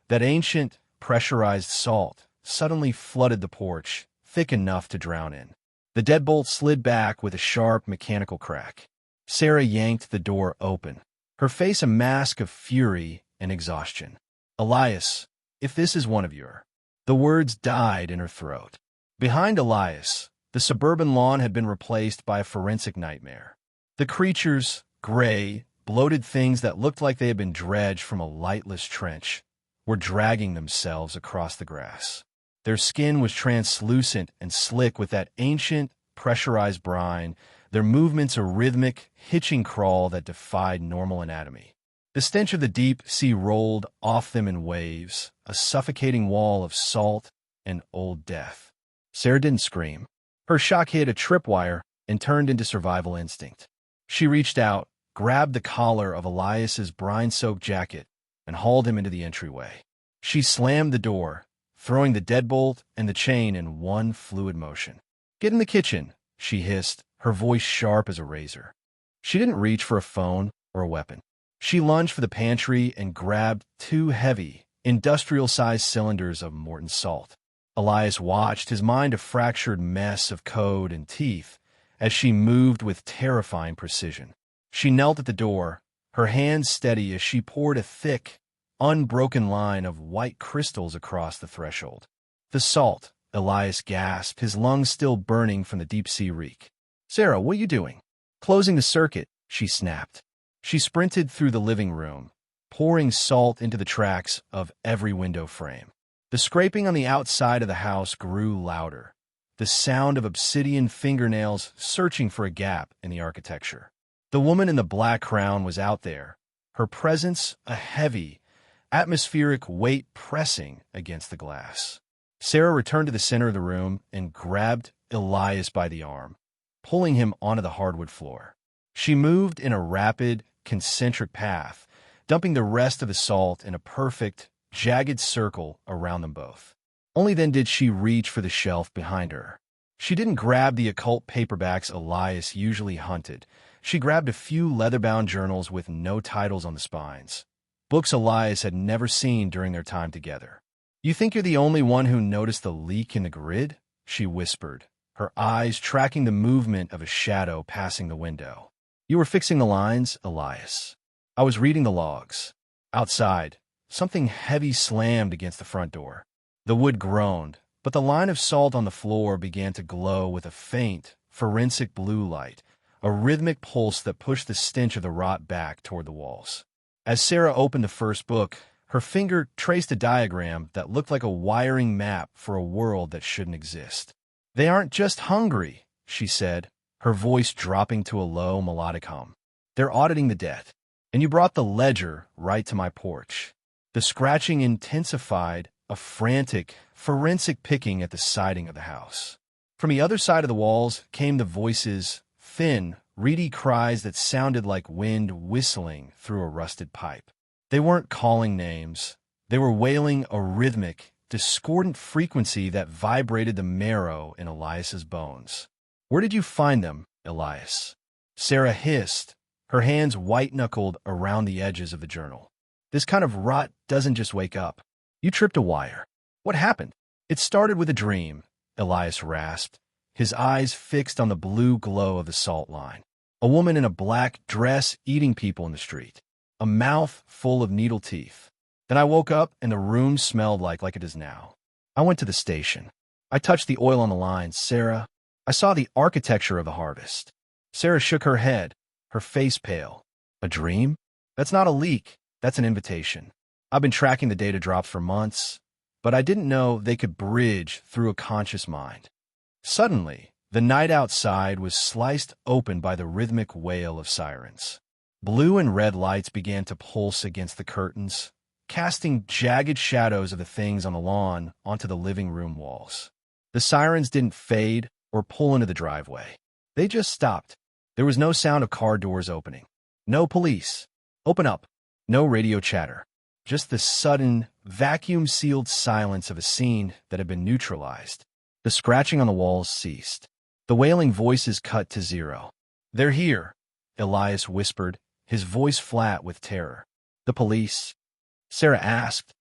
that ancient, pressurized salt, suddenly flooded the porch, thick enough to drown in. The deadbolt slid back with a sharp, mechanical crack. Sarah yanked the door open, her face a mask of fury and exhaustion. Elias, if this is one of your... The words died in her throat. Behind Elias, the suburban lawn had been replaced by a forensic nightmare. The creatures, gray, bloated things that looked like they had been dredged from a lightless trench, were dragging themselves across the grass. Their skin was translucent and slick with that ancient, pressurized brine, their movements a rhythmic, hitching crawl that defied normal anatomy. The stench of the deep sea rolled off them in waves, a suffocating wall of salt and old death. Sarah didn't scream. Her shock hit a tripwire and turned into survival instinct. She reached out, grabbed the collar of Elias's brine-soaked jacket, and hauled him into the entryway. She slammed the door, throwing the deadbolt and the chain in one fluid motion. Get in the kitchen, she hissed, her voice sharp as a razor. She didn't reach for a phone or a weapon. She lunged for the pantry and grabbed 2 heavy, industrial-sized cylinders of Morton salt. Elias watched, his mind a fractured mess of code and teeth, as she moved with terrifying precision. She knelt at the door, her hands steady as she poured a thick, unbroken line of white crystals across the threshold. The salt, Elias gasped, his lungs still burning from the deep-sea reek. Sarah, what are you doing? Closing the circuit, she snapped. She sprinted through the living room, pouring salt into the tracks of every window frame. The scraping on the outside of the house grew louder, the sound of obsidian fingernails searching for a gap in the architecture. The woman in the black crown was out there, her presence a heavy, atmospheric weight pressing against the glass. Sarah returned to the center of the room and grabbed Elias by the arm, pulling him onto the hardwood floor. She moved in a rapid, concentric path, dumping the rest of the salt in a perfect, jagged circle around them both. Only then did she reach for the shelf behind her. She didn't grab the occult paperbacks Elias usually hunted. She grabbed a few leather-bound journals with no titles on the spines, books Elias had never seen during their time together. You think you're the only one who noticed the leak in the grid? She whispered, her eyes tracking the movement of a shadow passing the window. You were fixing the lines, Elias. I was reading the logs. Outside, something heavy slammed against the front door. The wood groaned, but the line of salt on the floor began to glow with a faint, forensic blue light, a rhythmic pulse that pushed the stench of the rot back toward the walls. As Sarah opened the first book, her finger traced a diagram that looked like a wiring map for a world that shouldn't exist. They aren't just hungry, she said, her voice dropping to a low, melodic hum. They're auditing the debt. And you brought the ledger right to my porch. The scratching intensified, a frantic, forensic picking at the siding of the house. From the other side of the walls came the voices, thin, reedy cries that sounded like wind whistling through a rusted pipe. They weren't calling names. They were wailing a rhythmic, discordant frequency that vibrated the marrow in Elias's bones. "Where did you find them, Elias?" Sarah hissed, her hands white-knuckled around the edges of the journal. "This kind of rot doesn't just wake up. You tripped a wire. What happened?" "It started with a dream," Elias rasped, his eyes fixed on the blue glow of the salt line. "A woman in a black dress eating people in the street. A mouth full of needle teeth. Then I woke up and the room smelled like it does now. I went to the station. I touched the oil on the lines, Sarah. I saw the architecture of the harvest." Sarah shook her head, her face pale. "A dream? That's not a leak. That's an invitation. I've been tracking the data drops for months, but I didn't know they could bridge through a conscious mind." Suddenly, the night outside was sliced open by the rhythmic wail of sirens. Blue and red lights began to pulse against the curtains, casting jagged shadows of the things on the lawn onto the living room walls. The sirens didn't fade or pull into the driveway. They just stopped. There was no sound of car doors opening. No police. "Open up." No radio chatter. Just the sudden, vacuum-sealed silence of a scene that had been neutralized. The scratching on the walls ceased. The wailing voices cut to zero. "They're here," Elias whispered, his voice flat with terror. "The police?" Sarah asked,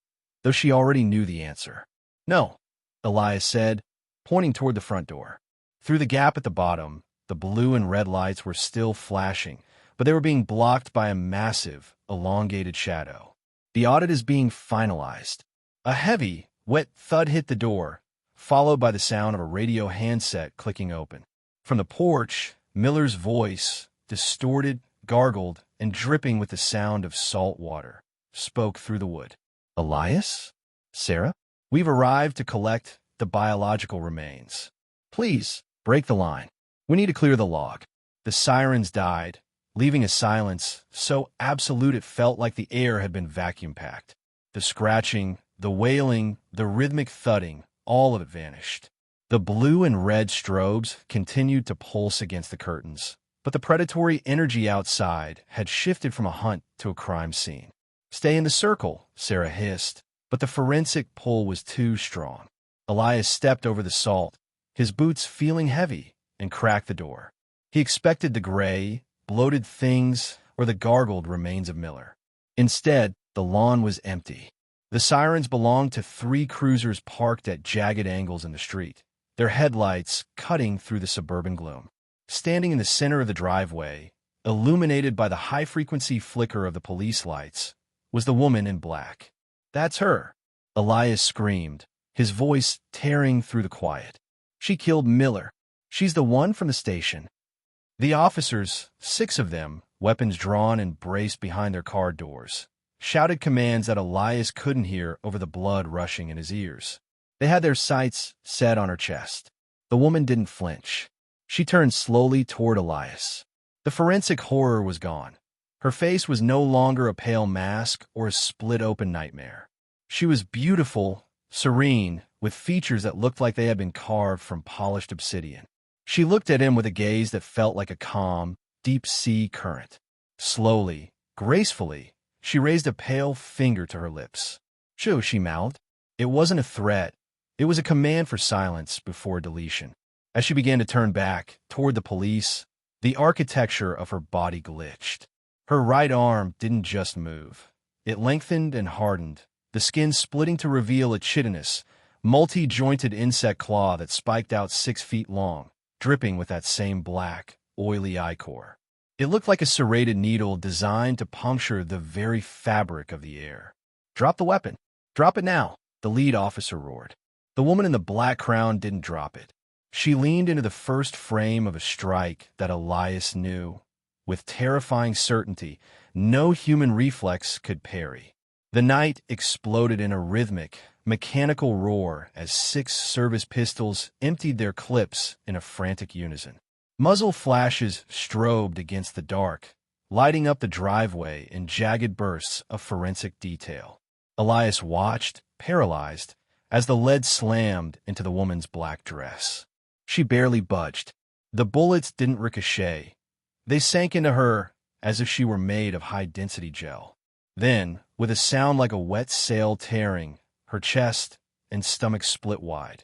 though she already knew the answer. "No," Elias said, pointing toward the front door. Through the gap at the bottom, the blue and red lights were still flashing, but they were being blocked by a massive, elongated shadow. "The audit is being finalized." A heavy, wet thud hit the door, followed by the sound of a radio handset clicking open. From the porch, Miller's voice, distorted, gargled, and dripping with the sound of salt water, spoke through the wood. "Elias? Sarah? We've arrived to collect the biological remains. Please, break the line. We need to clear the log." The sirens died, leaving a silence so absolute it felt like the air had been vacuum-packed. The scratching, the wailing, the rhythmic thudding, all of it vanished. The blue and red strobes continued to pulse against the curtains, but the predatory energy outside had shifted from a hunt to a crime scene. "Stay in the circle," Sarah hissed, but the forensic pull was too strong. Elias stepped over the salt, his boots feeling heavy, and cracked the door. He expected the gray, bloated things or the gargled remains of Miller. Instead, the lawn was empty. The sirens belonged to 3 cruisers parked at jagged angles in the street, their headlights cutting through the suburban gloom. Standing in the center of the driveway, illuminated by the high-frequency flicker of the police lights, was the woman in black. "That's her," Elias screamed, his voice tearing through the quiet. "She killed Miller. She's the one from the station." The officers, 6 of them, weapons drawn and braced behind their car doors, shouted commands that Elias couldn't hear over the blood rushing in his ears. They had their sights set on her chest. The woman didn't flinch. She turned slowly toward Elias. The forensic horror was gone. Her face was no longer a pale mask or a split-open nightmare. She was beautiful, serene, with features that looked like they had been carved from polished obsidian. She looked at him with a gaze that felt like a calm, deep-sea current. Slowly, gracefully, she raised a pale finger to her lips. "Shoo," she mouthed. It wasn't a threat. It was a command for silence before deletion. As she began to turn back toward the police, the architecture of her body glitched. Her right arm didn't just move. It lengthened and hardened, the skin splitting to reveal a chitinous, multi-jointed insect claw that spiked out 6 feet long, dripping with that same black, oily ichor. It looked like a serrated needle designed to puncture the very fabric of the air. "Drop the weapon. Drop it now," the lead officer roared. The woman in the black crown didn't drop it. She leaned into the first frame of a strike that Elias knew. With terrifying certainty, no human reflex could parry. The night exploded in a rhythmic, mechanical roar as 6 service pistols emptied their clips in a frantic unison. Muzzle flashes strobed against the dark, lighting up the driveway in jagged bursts of forensic detail. Elias watched, paralyzed, as the lead slammed into the woman's black dress. She barely budged. The bullets didn't ricochet. They sank into her as if she were made of high-density gel. Then, with a sound like a wet sail tearing, her chest and stomach split wide.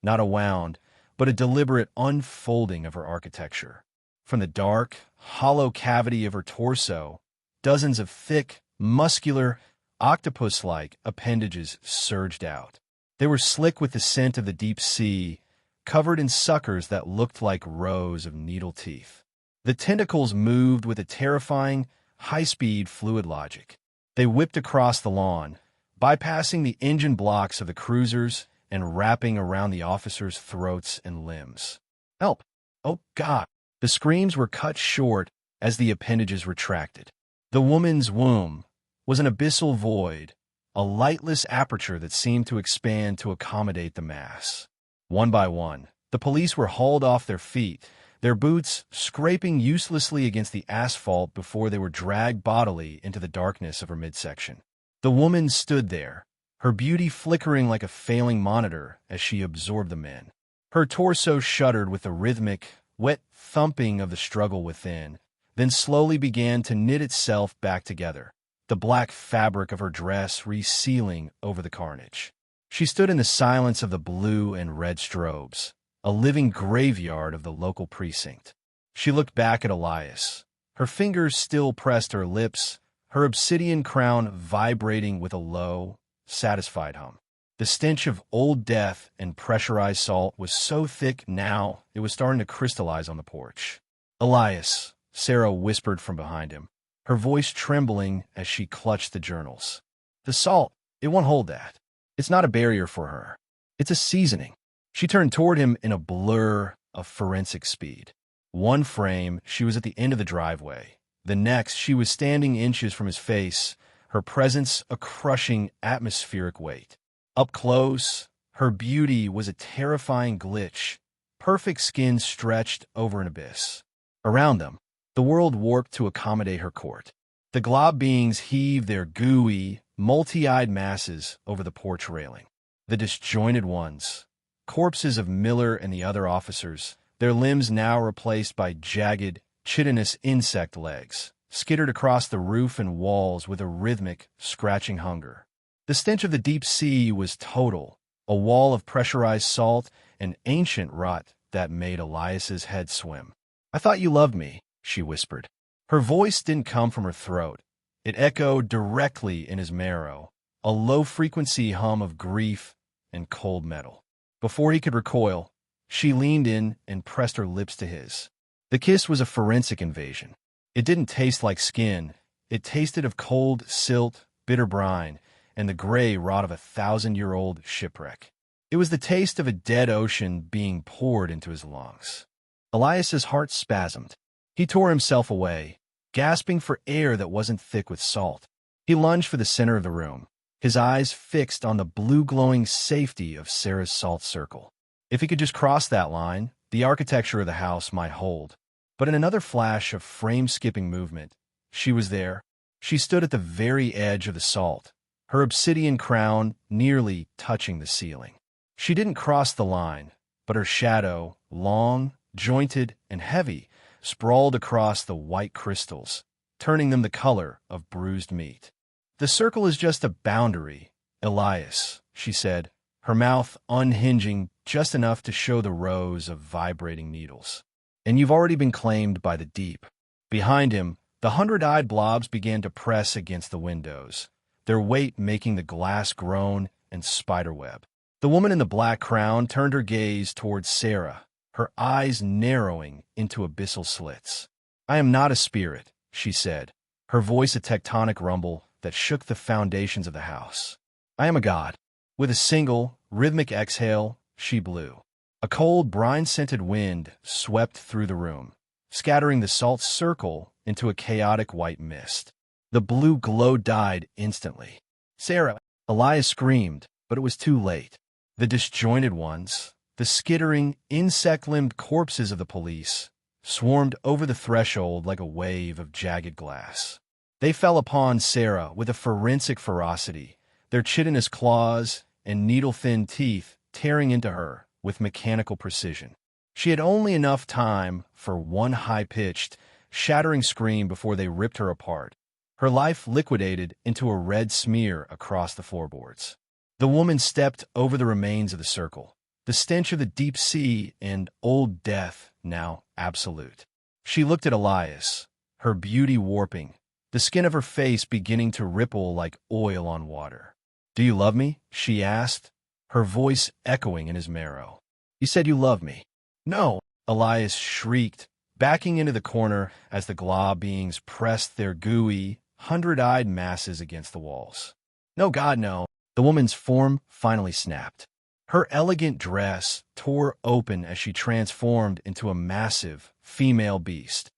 Not a wound, but a deliberate unfolding of her architecture. From the dark, hollow cavity of her torso, dozens of thick, muscular, octopus-like appendages surged out. They were slick with the scent of the deep sea, covered in suckers that looked like rows of needle teeth. The tentacles moved with a terrifying, high-speed fluid logic. They whipped across the lawn, bypassing the engine blocks of the cruisers and wrapping around the officers' throats and limbs. Help! Oh, God! The screams were cut short as the appendages retracted. The woman's womb was an abyssal void, a lightless aperture that seemed to expand to accommodate the mass. One by one, the police were hauled off their feet, their boots scraping uselessly against the asphalt before they were dragged bodily into the darkness of her midsection. The woman stood there, her beauty flickering like a failing monitor as she absorbed the men. Her torso shuddered with the rhythmic, wet thumping of the struggle within, then slowly began to knit itself back together, the black fabric of her dress resealing over the carnage. She stood in the silence of the blue and red strobes, a living graveyard of the local precinct. She looked back at Elias, her fingers still pressed to her lips, her obsidian crown vibrating with a low, satisfied hum. The stench of old death and pressurized salt was so thick now it was starting to crystallize on the porch. "Elias," Sarah whispered from behind him, her voice trembling as she clutched the journals. "The salt, it won't hold that. It's not a barrier for her. It's a seasoning." She turned toward him in a blur of forensic speed. One frame, she was at the end of the driveway. The next, she was standing inches from his face, her presence a crushing atmospheric weight. Up close, her beauty was a terrifying glitch, perfect skin stretched over an abyss. Around them, the world warped to accommodate her court. The glob beings heaved their gooey, multi-eyed masses over the porch railing. The disjointed ones, corpses of Miller and the other officers, their limbs now replaced by jagged, chitinous insect legs, skittered across the roof and walls with a rhythmic, scratching hunger. The stench of the deep sea was total, a wall of pressurized salt and ancient rot that made Elias's head swim. "I thought you loved me," she whispered. Her voice didn't come from her throat. It echoed directly in his marrow, a low-frequency hum of grief and cold metal. Before he could recoil, she leaned in and pressed her lips to his. The kiss was a forensic invasion. It didn't taste like skin. It tasted of cold silt, bitter brine, and the gray rot of a 1,000-year-old shipwreck. It was the taste of a dead ocean being poured into his lungs. Elias's heart spasmed. He tore himself away, gasping for air that wasn't thick with salt. He lunged for the center of the room, his eyes fixed on the blue-glowing safety of Sarah's salt circle. If he could just cross that line, the architecture of the house might hold. But in another flash of frame-skipping movement, she was there. She stood at the very edge of the salt, her obsidian crown nearly touching the ceiling. She didn't cross the line, but her shadow, long, jointed, and heavy, sprawled across the white crystals, turning them the color of bruised meat. "The circle is just a boundary, Elias," she said, her mouth unhinging just enough to show the rows of vibrating needles. "And you've already been claimed by the deep." Behind him, the 100-eyed blobs began to press against the windows, their weight making the glass groan and spiderweb. The woman in the black crown turned her gaze towards Sarah, her eyes narrowing into abyssal slits. "I am not a spirit," she said, her voice a tectonic rumble that shook the foundations of the house. "I am a god." With a single, rhythmic exhale, she blew. A cold, brine-scented wind swept through the room, scattering the salt circle into a chaotic white mist. The blue glow died instantly. "Sarah!" Elias screamed, but it was too late. The disjointed ones, the skittering, insect-limbed corpses of the police, swarmed over the threshold like a wave of jagged glass. They fell upon Sarah with a forensic ferocity, their chitinous claws and needle-thin teeth tearing into her with mechanical precision. She had only enough time for one high-pitched, shattering scream before they ripped her apart, her life liquidated into a red smear across the floorboards. The woman stepped over the remains of the circle, the stench of the deep sea and old death now absolute. She looked at Elias, her beauty warping, the skin of her face beginning to ripple like oil on water. "Do you love me?" she asked, her voice echoing in his marrow. "You said you loved me." "No," Elias shrieked, backing into the corner as the glob beings pressed their gooey, hundred-eyed masses against the walls. "No, God, no." The woman's form finally snapped. Her elegant dress tore open as she transformed into a massive, female beast,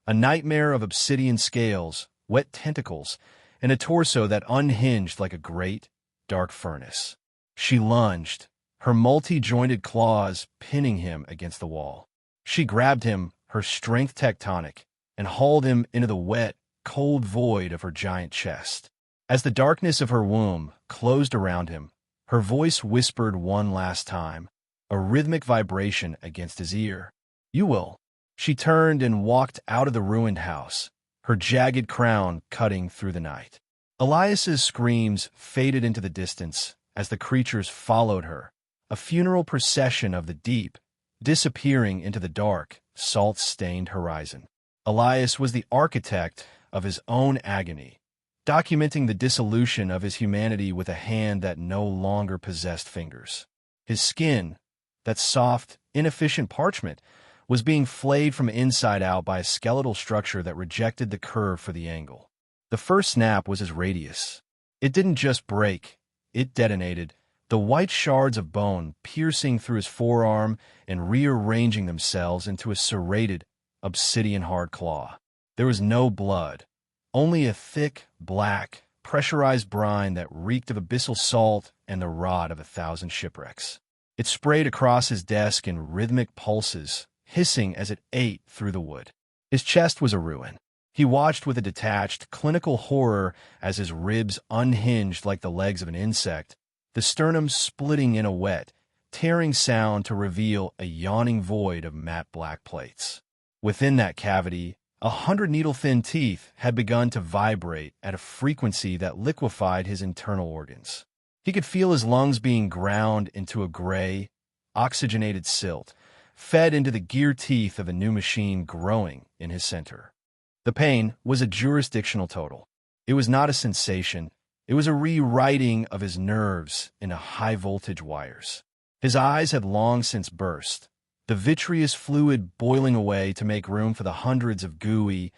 a nightmare of obsidian scales, wet tentacles, and a torso that unhinged like a great, dark furnace. She lunged, her multi-jointed claws pinning him against the wall. She grabbed him, her strength tectonic, and hauled him into the wet, cold void of her giant chest. As the darkness of her womb closed around him, her voice whispered one last time, a rhythmic vibration against his ear. "You will." She turned and walked out of the ruined house, her jagged crown cutting through the night. Elias's screams faded into the distance as the creatures followed her, a funeral procession of the deep, disappearing into the dark, salt-stained horizon. Elias was the architect of his own agony, documenting the dissolution of his humanity with a hand that no longer possessed fingers. His skin, that soft, inefficient parchment, was being flayed from inside out by a skeletal structure that rejected the curve for the angle. The first snap was his radius. It didn't just break, it detonated, the white shards of bone piercing through his forearm and rearranging themselves into a serrated, obsidian-hard claw. There was no blood, only a thick, black, pressurized brine that reeked of abyssal salt and the rot of 1,000 shipwrecks. It sprayed across his desk in rhythmic pulses, hissing as it ate through the wood. His chest was a ruin. He watched with a detached, clinical horror as his ribs unhinged like the legs of an insect, the sternum splitting in a wet, tearing sound to reveal a yawning void of matte black plates. Within that cavity, 100 needle-thin teeth had begun to vibrate at a frequency that liquefied his internal organs. He could feel his lungs being ground into a gray, oxygenated silt, fed into the gear teeth of a new machine growing in his center. The pain was a jurisdictional total. It was not a sensation. It was a rewriting of his nerves into high-voltage wires. His eyes had long since burst, the vitreous fluid boiling away to make room for the hundreds of gooey,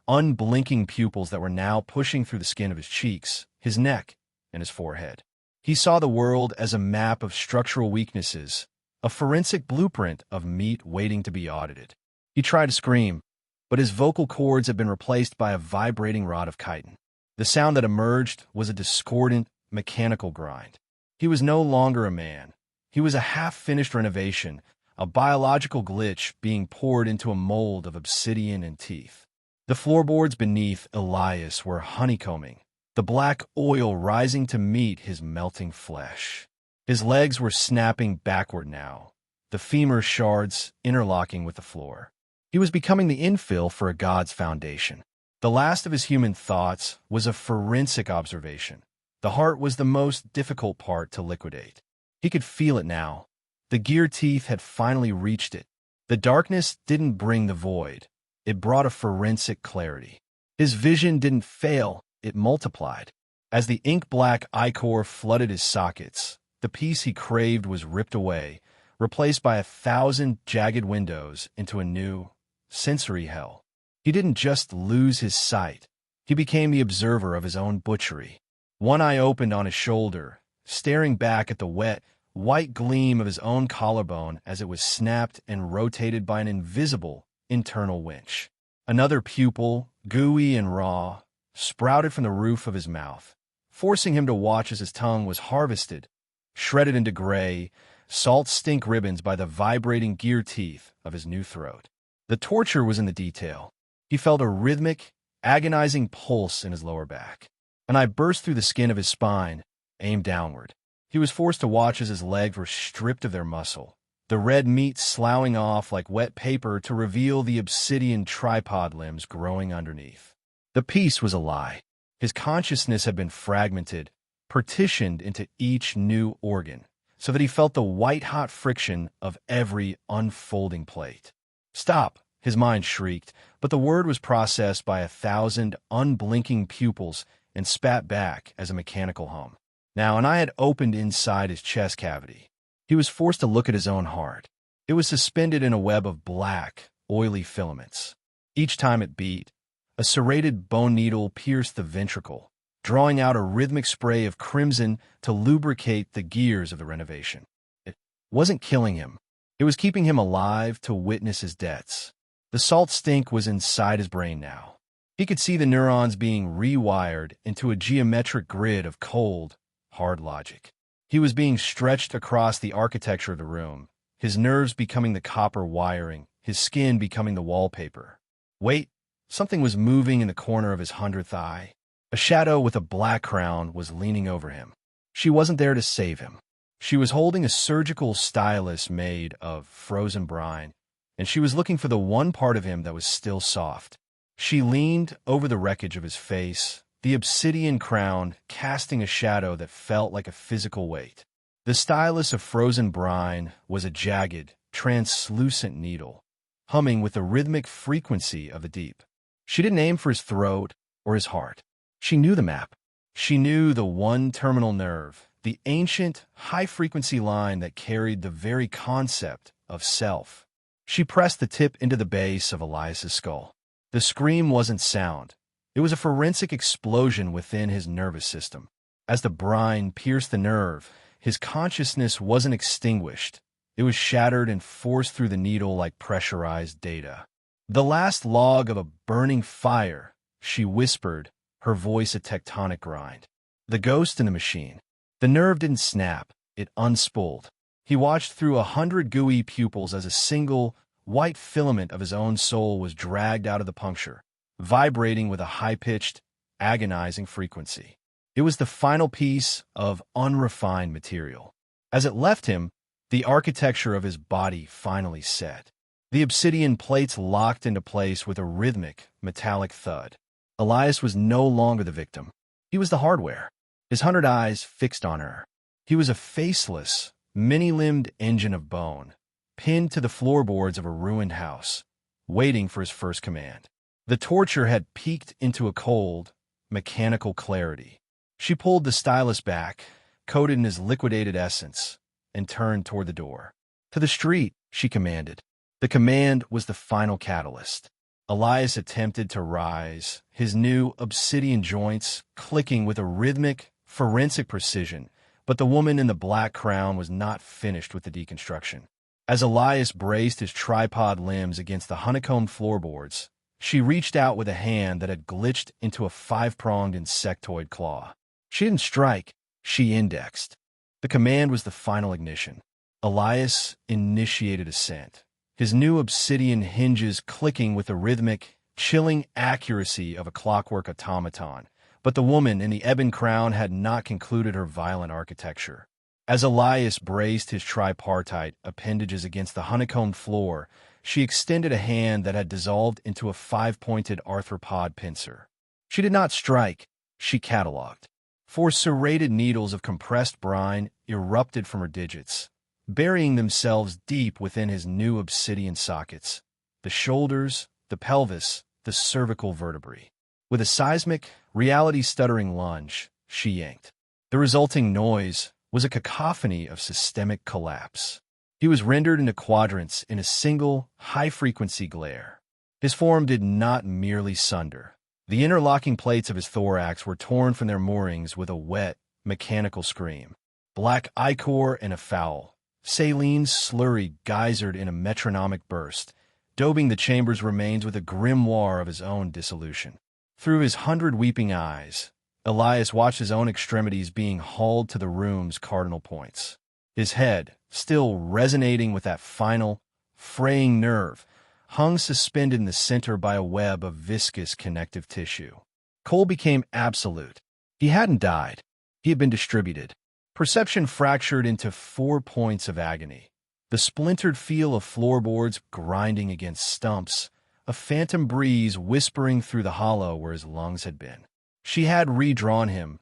unblinking pupils that were now pushing through the skin of his cheeks, his neck, and his forehead. He saw the world as a map of structural weaknesses, a forensic blueprint of meat waiting to be audited. He tried to scream, but his vocal cords had been replaced by a vibrating rod of chitin. The sound that emerged was a discordant, mechanical grind. He was no longer a man. He was a half-finished renovation, a biological glitch being poured into a mold of obsidian and teeth. The floorboards beneath Elias were honeycombing, the black oil rising to meet his melting flesh. His legs were snapping backward now, the femur shards interlocking with the floor. He was becoming the infill for a god's foundation. The last of his human thoughts was a forensic observation. The heart was the most difficult part to liquidate. He could feel it now. The gear teeth had finally reached it. The darkness didn't bring the void. It brought a forensic clarity. His vision didn't fail, it multiplied. As the ink-black ichor flooded his sockets, the piece he craved was ripped away, replaced by 1,000 jagged windows into a new, sensory hell. He didn't just lose his sight. He became the observer of his own butchery. One eye opened on his shoulder, staring back at the wet, white gleam of his own collarbone as it was snapped and rotated by an invisible internal winch. Another pupil, gooey and raw, sprouted from the roof of his mouth, forcing him to watch as his tongue was harvested, shredded into gray, salt-stink ribbons by the vibrating gear teeth of his new throat. The torture was in the detail. He felt a rhythmic, agonizing pulse in his lower back. An eye burst through the skin of his spine, aimed downward. He was forced to watch as his legs were stripped of their muscle, the red meat sloughing off like wet paper to reveal the obsidian tripod limbs growing underneath. The piece was a lie. His consciousness had been fragmented, partitioned into each new organ, so that he felt the white-hot friction of every unfolding plate. "Stop!" his mind shrieked, but the word was processed by 1,000 unblinking pupils and spat back as a mechanical hum. Now an eye had opened inside his chest cavity. He was forced to look at his own heart. It was suspended in a web of black, oily filaments. Each time it beat, a serrated bone needle pierced the ventricle, drawing out a rhythmic spray of crimson to lubricate the gears of the renovation. It wasn't killing him. It was keeping him alive to witness his debts. The salt stink was inside his brain now. He could see the neurons being rewired into a geometric grid of cold, hard logic. He was being stretched across the architecture of the room, his nerves becoming the copper wiring, his skin becoming the wallpaper. Wait, something was moving in the corner of his 100th eye. A shadow with a black crown was leaning over him. She wasn't there to save him. She was holding a surgical stylus made of frozen brine, and she was looking for the one part of him that was still soft. She leaned over the wreckage of his face, the obsidian crown casting a shadow that felt like a physical weight. The stylus of frozen brine was a jagged, translucent needle, humming with the rhythmic frequency of the deep. She didn't aim for his throat or his heart. She knew the map. She knew the one terminal nerve, the ancient, high-frequency line that carried the very concept of self. She pressed the tip into the base of Elias's skull. The scream wasn't sound. It was a forensic explosion within his nervous system. As the brine pierced the nerve, his consciousness wasn't extinguished. It was shattered and forced through the needle like pressurized data. "The last log of a burning fire," she whispered, her voice a tectonic grind. The ghost in the machine. The nerve didn't snap. It unspooled. He watched through 100 gooey pupils as a single, white filament of his own soul was dragged out of the puncture, vibrating with a high-pitched, agonizing frequency. It was the final piece of unrefined material. As it left him, the architecture of his body finally set. The obsidian plates locked into place with a rhythmic, metallic thud. Elias was no longer the victim. He was the hardware, his 100 eyes fixed on her. He was a faceless, many-limbed engine of bone, pinned to the floorboards of a ruined house, waiting for his first command. The torture had peaked into a cold, mechanical clarity. She pulled the stylus back, coated in his liquidated essence, and turned toward the door. "To the street," she commanded. The command was the final catalyst. Elias attempted to rise, his new obsidian joints clicking with a rhythmic, forensic precision, but the woman in the black crown was not finished with the deconstruction. As Elias braced his tripod limbs against the honeycombed floorboards, she reached out with a hand that had glitched into a 5-pronged insectoid claw. She didn't strike, she indexed. The command was the final ignition. Elias initiated ascent, his new obsidian hinges clicking with the rhythmic, chilling accuracy of a clockwork automaton, but the woman in the ebon crown had not concluded her violent architecture. As Elias braced his tripartite appendages against the honeycombed floor, she extended a hand that had dissolved into a 5-pointed arthropod pincer. She did not strike, she cataloged. 4 serrated needles of compressed brine erupted from her digits, burying themselves deep within his new obsidian sockets, the shoulders, the pelvis, the cervical vertebrae. With a seismic, reality-stuttering lunge, she yanked. The resulting noise was a cacophony of systemic collapse. He was rendered into quadrants in a single, high-frequency glare. His form did not merely sunder. The interlocking plates of his thorax were torn from their moorings with a wet, mechanical scream. Black ichor and a foul, saline slurry geysered in a metronomic burst, daubing the chamber's remains with a grimoire of his own dissolution. Through his 100 weeping eyes, Elias watched his own extremities being hauled to the room's cardinal points. His head, still resonating with that final, fraying nerve, hung suspended in the center by a web of viscous connective tissue. Cole became absolute. He hadn't died. He had been distributed. Perception fractured into 4 points of agony. The splintered feel of floorboards grinding against stumps, a phantom breeze whispering through the hollow where his lungs had been. She had redrawn him,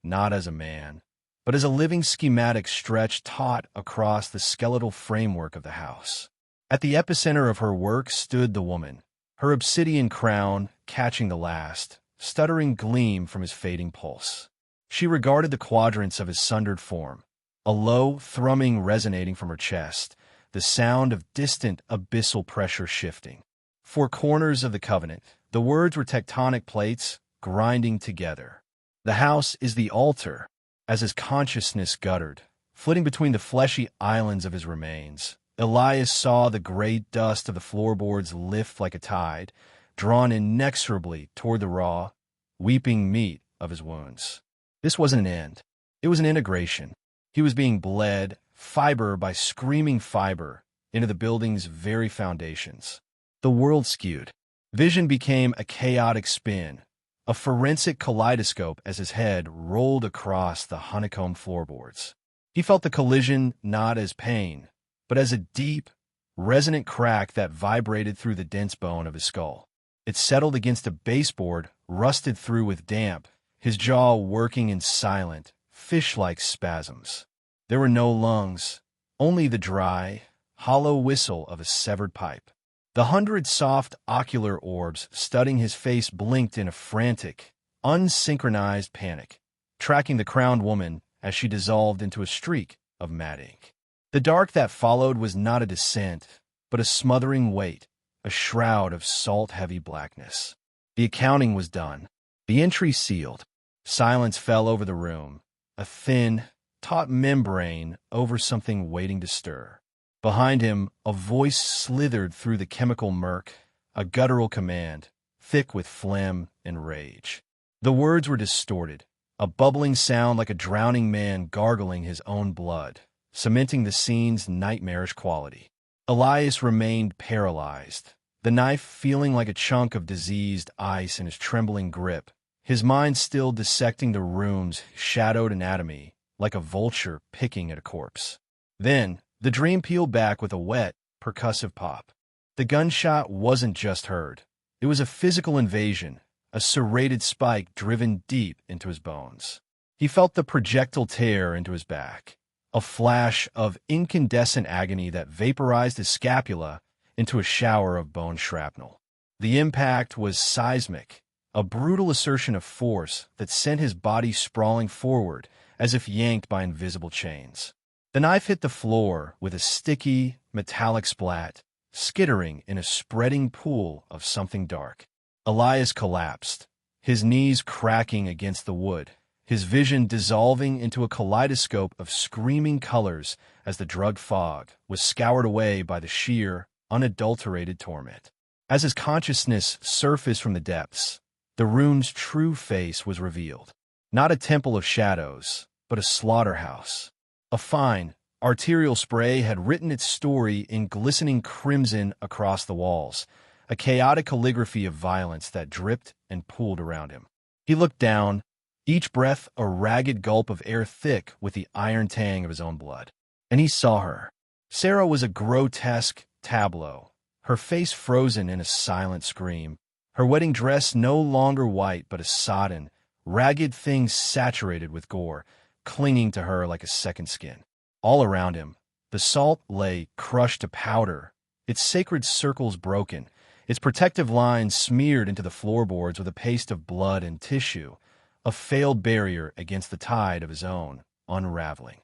not as a man, but as a living schematic stretched taut across the skeletal framework of the house. At the epicenter of her work stood the woman, her obsidian crown catching the last, stuttering gleam from his fading pulse. She regarded the quadrants of his sundered form, a low thrumming resonating from her chest, the sound of distant abyssal pressure shifting. Four corners of the covenant, the words were tectonic plates grinding together. The house is the altar, as his consciousness guttered, flitting between the fleshy islands of his remains. Elias saw the gray dust of the floorboards lift like a tide, drawn inexorably toward the raw, weeping meat of his wounds. This wasn't an end. It was an integration. He was being bled, fiber by screaming fiber, into the building's very foundations. The world skewed. Vision became a chaotic spin, a forensic kaleidoscope as his head rolled across the honeycomb floorboards. He felt the collision not as pain, but as a deep, resonant crack that vibrated through the dense bone of his skull. It settled against a baseboard, rusted through with damp, his jaw working in silent, fish-like spasms. There were no lungs, only the dry, hollow whistle of a severed pipe. The 100 soft ocular orbs studding his face blinked in a frantic, unsynchronized panic, tracking the crowned woman as she dissolved into a streak of mad ink. The dark that followed was not a descent, but a smothering weight, a shroud of salt-heavy blackness. The accounting was done, the entry sealed. Silence fell over the room, a thin, taut membrane over something waiting to stir. Behind him, a voice slithered through the chemical murk, a guttural command, thick with phlegm and rage. The words were distorted, a bubbling sound like a drowning man gargling his own blood, cementing the scene's nightmarish quality. Elias remained paralyzed, the knife feeling like a chunk of diseased ice in his trembling grip, his mind still dissecting the room's shadowed anatomy like a vulture picking at a corpse. Then, the dream peeled back with a wet, percussive pop. The gunshot wasn't just heard. It was a physical invasion, a serrated spike driven deep into his bones. He felt the projectile tear into his back, a flash of incandescent agony that vaporized his scapula into a shower of bone shrapnel. The impact was seismic, a brutal assertion of force that sent his body sprawling forward as if yanked by invisible chains. The knife hit the floor with a sticky, metallic splat, skittering in a spreading pool of something dark. Elias collapsed, his knees cracking against the wood, his vision dissolving into a kaleidoscope of screaming colors as the drugged fog was scoured away by the sheer, unadulterated torment. As his consciousness surfaced from the depths, the rune's true face was revealed. Not a temple of shadows, but a slaughterhouse. A fine, arterial spray had written its story in glistening crimson across the walls, a chaotic calligraphy of violence that dripped and pooled around him. He looked down, each breath a ragged gulp of air thick with the iron tang of his own blood. And he saw her. Sarah was a grotesque tableau, her face frozen in a silent scream, her wedding dress no longer white but a sodden, ragged thing saturated with gore, clinging to her like a second skin. All around him, the salt lay crushed to powder, its sacred circles broken, its protective lines smeared into the floorboards with a paste of blood and tissue, a failed barrier against the tide of his own unraveling.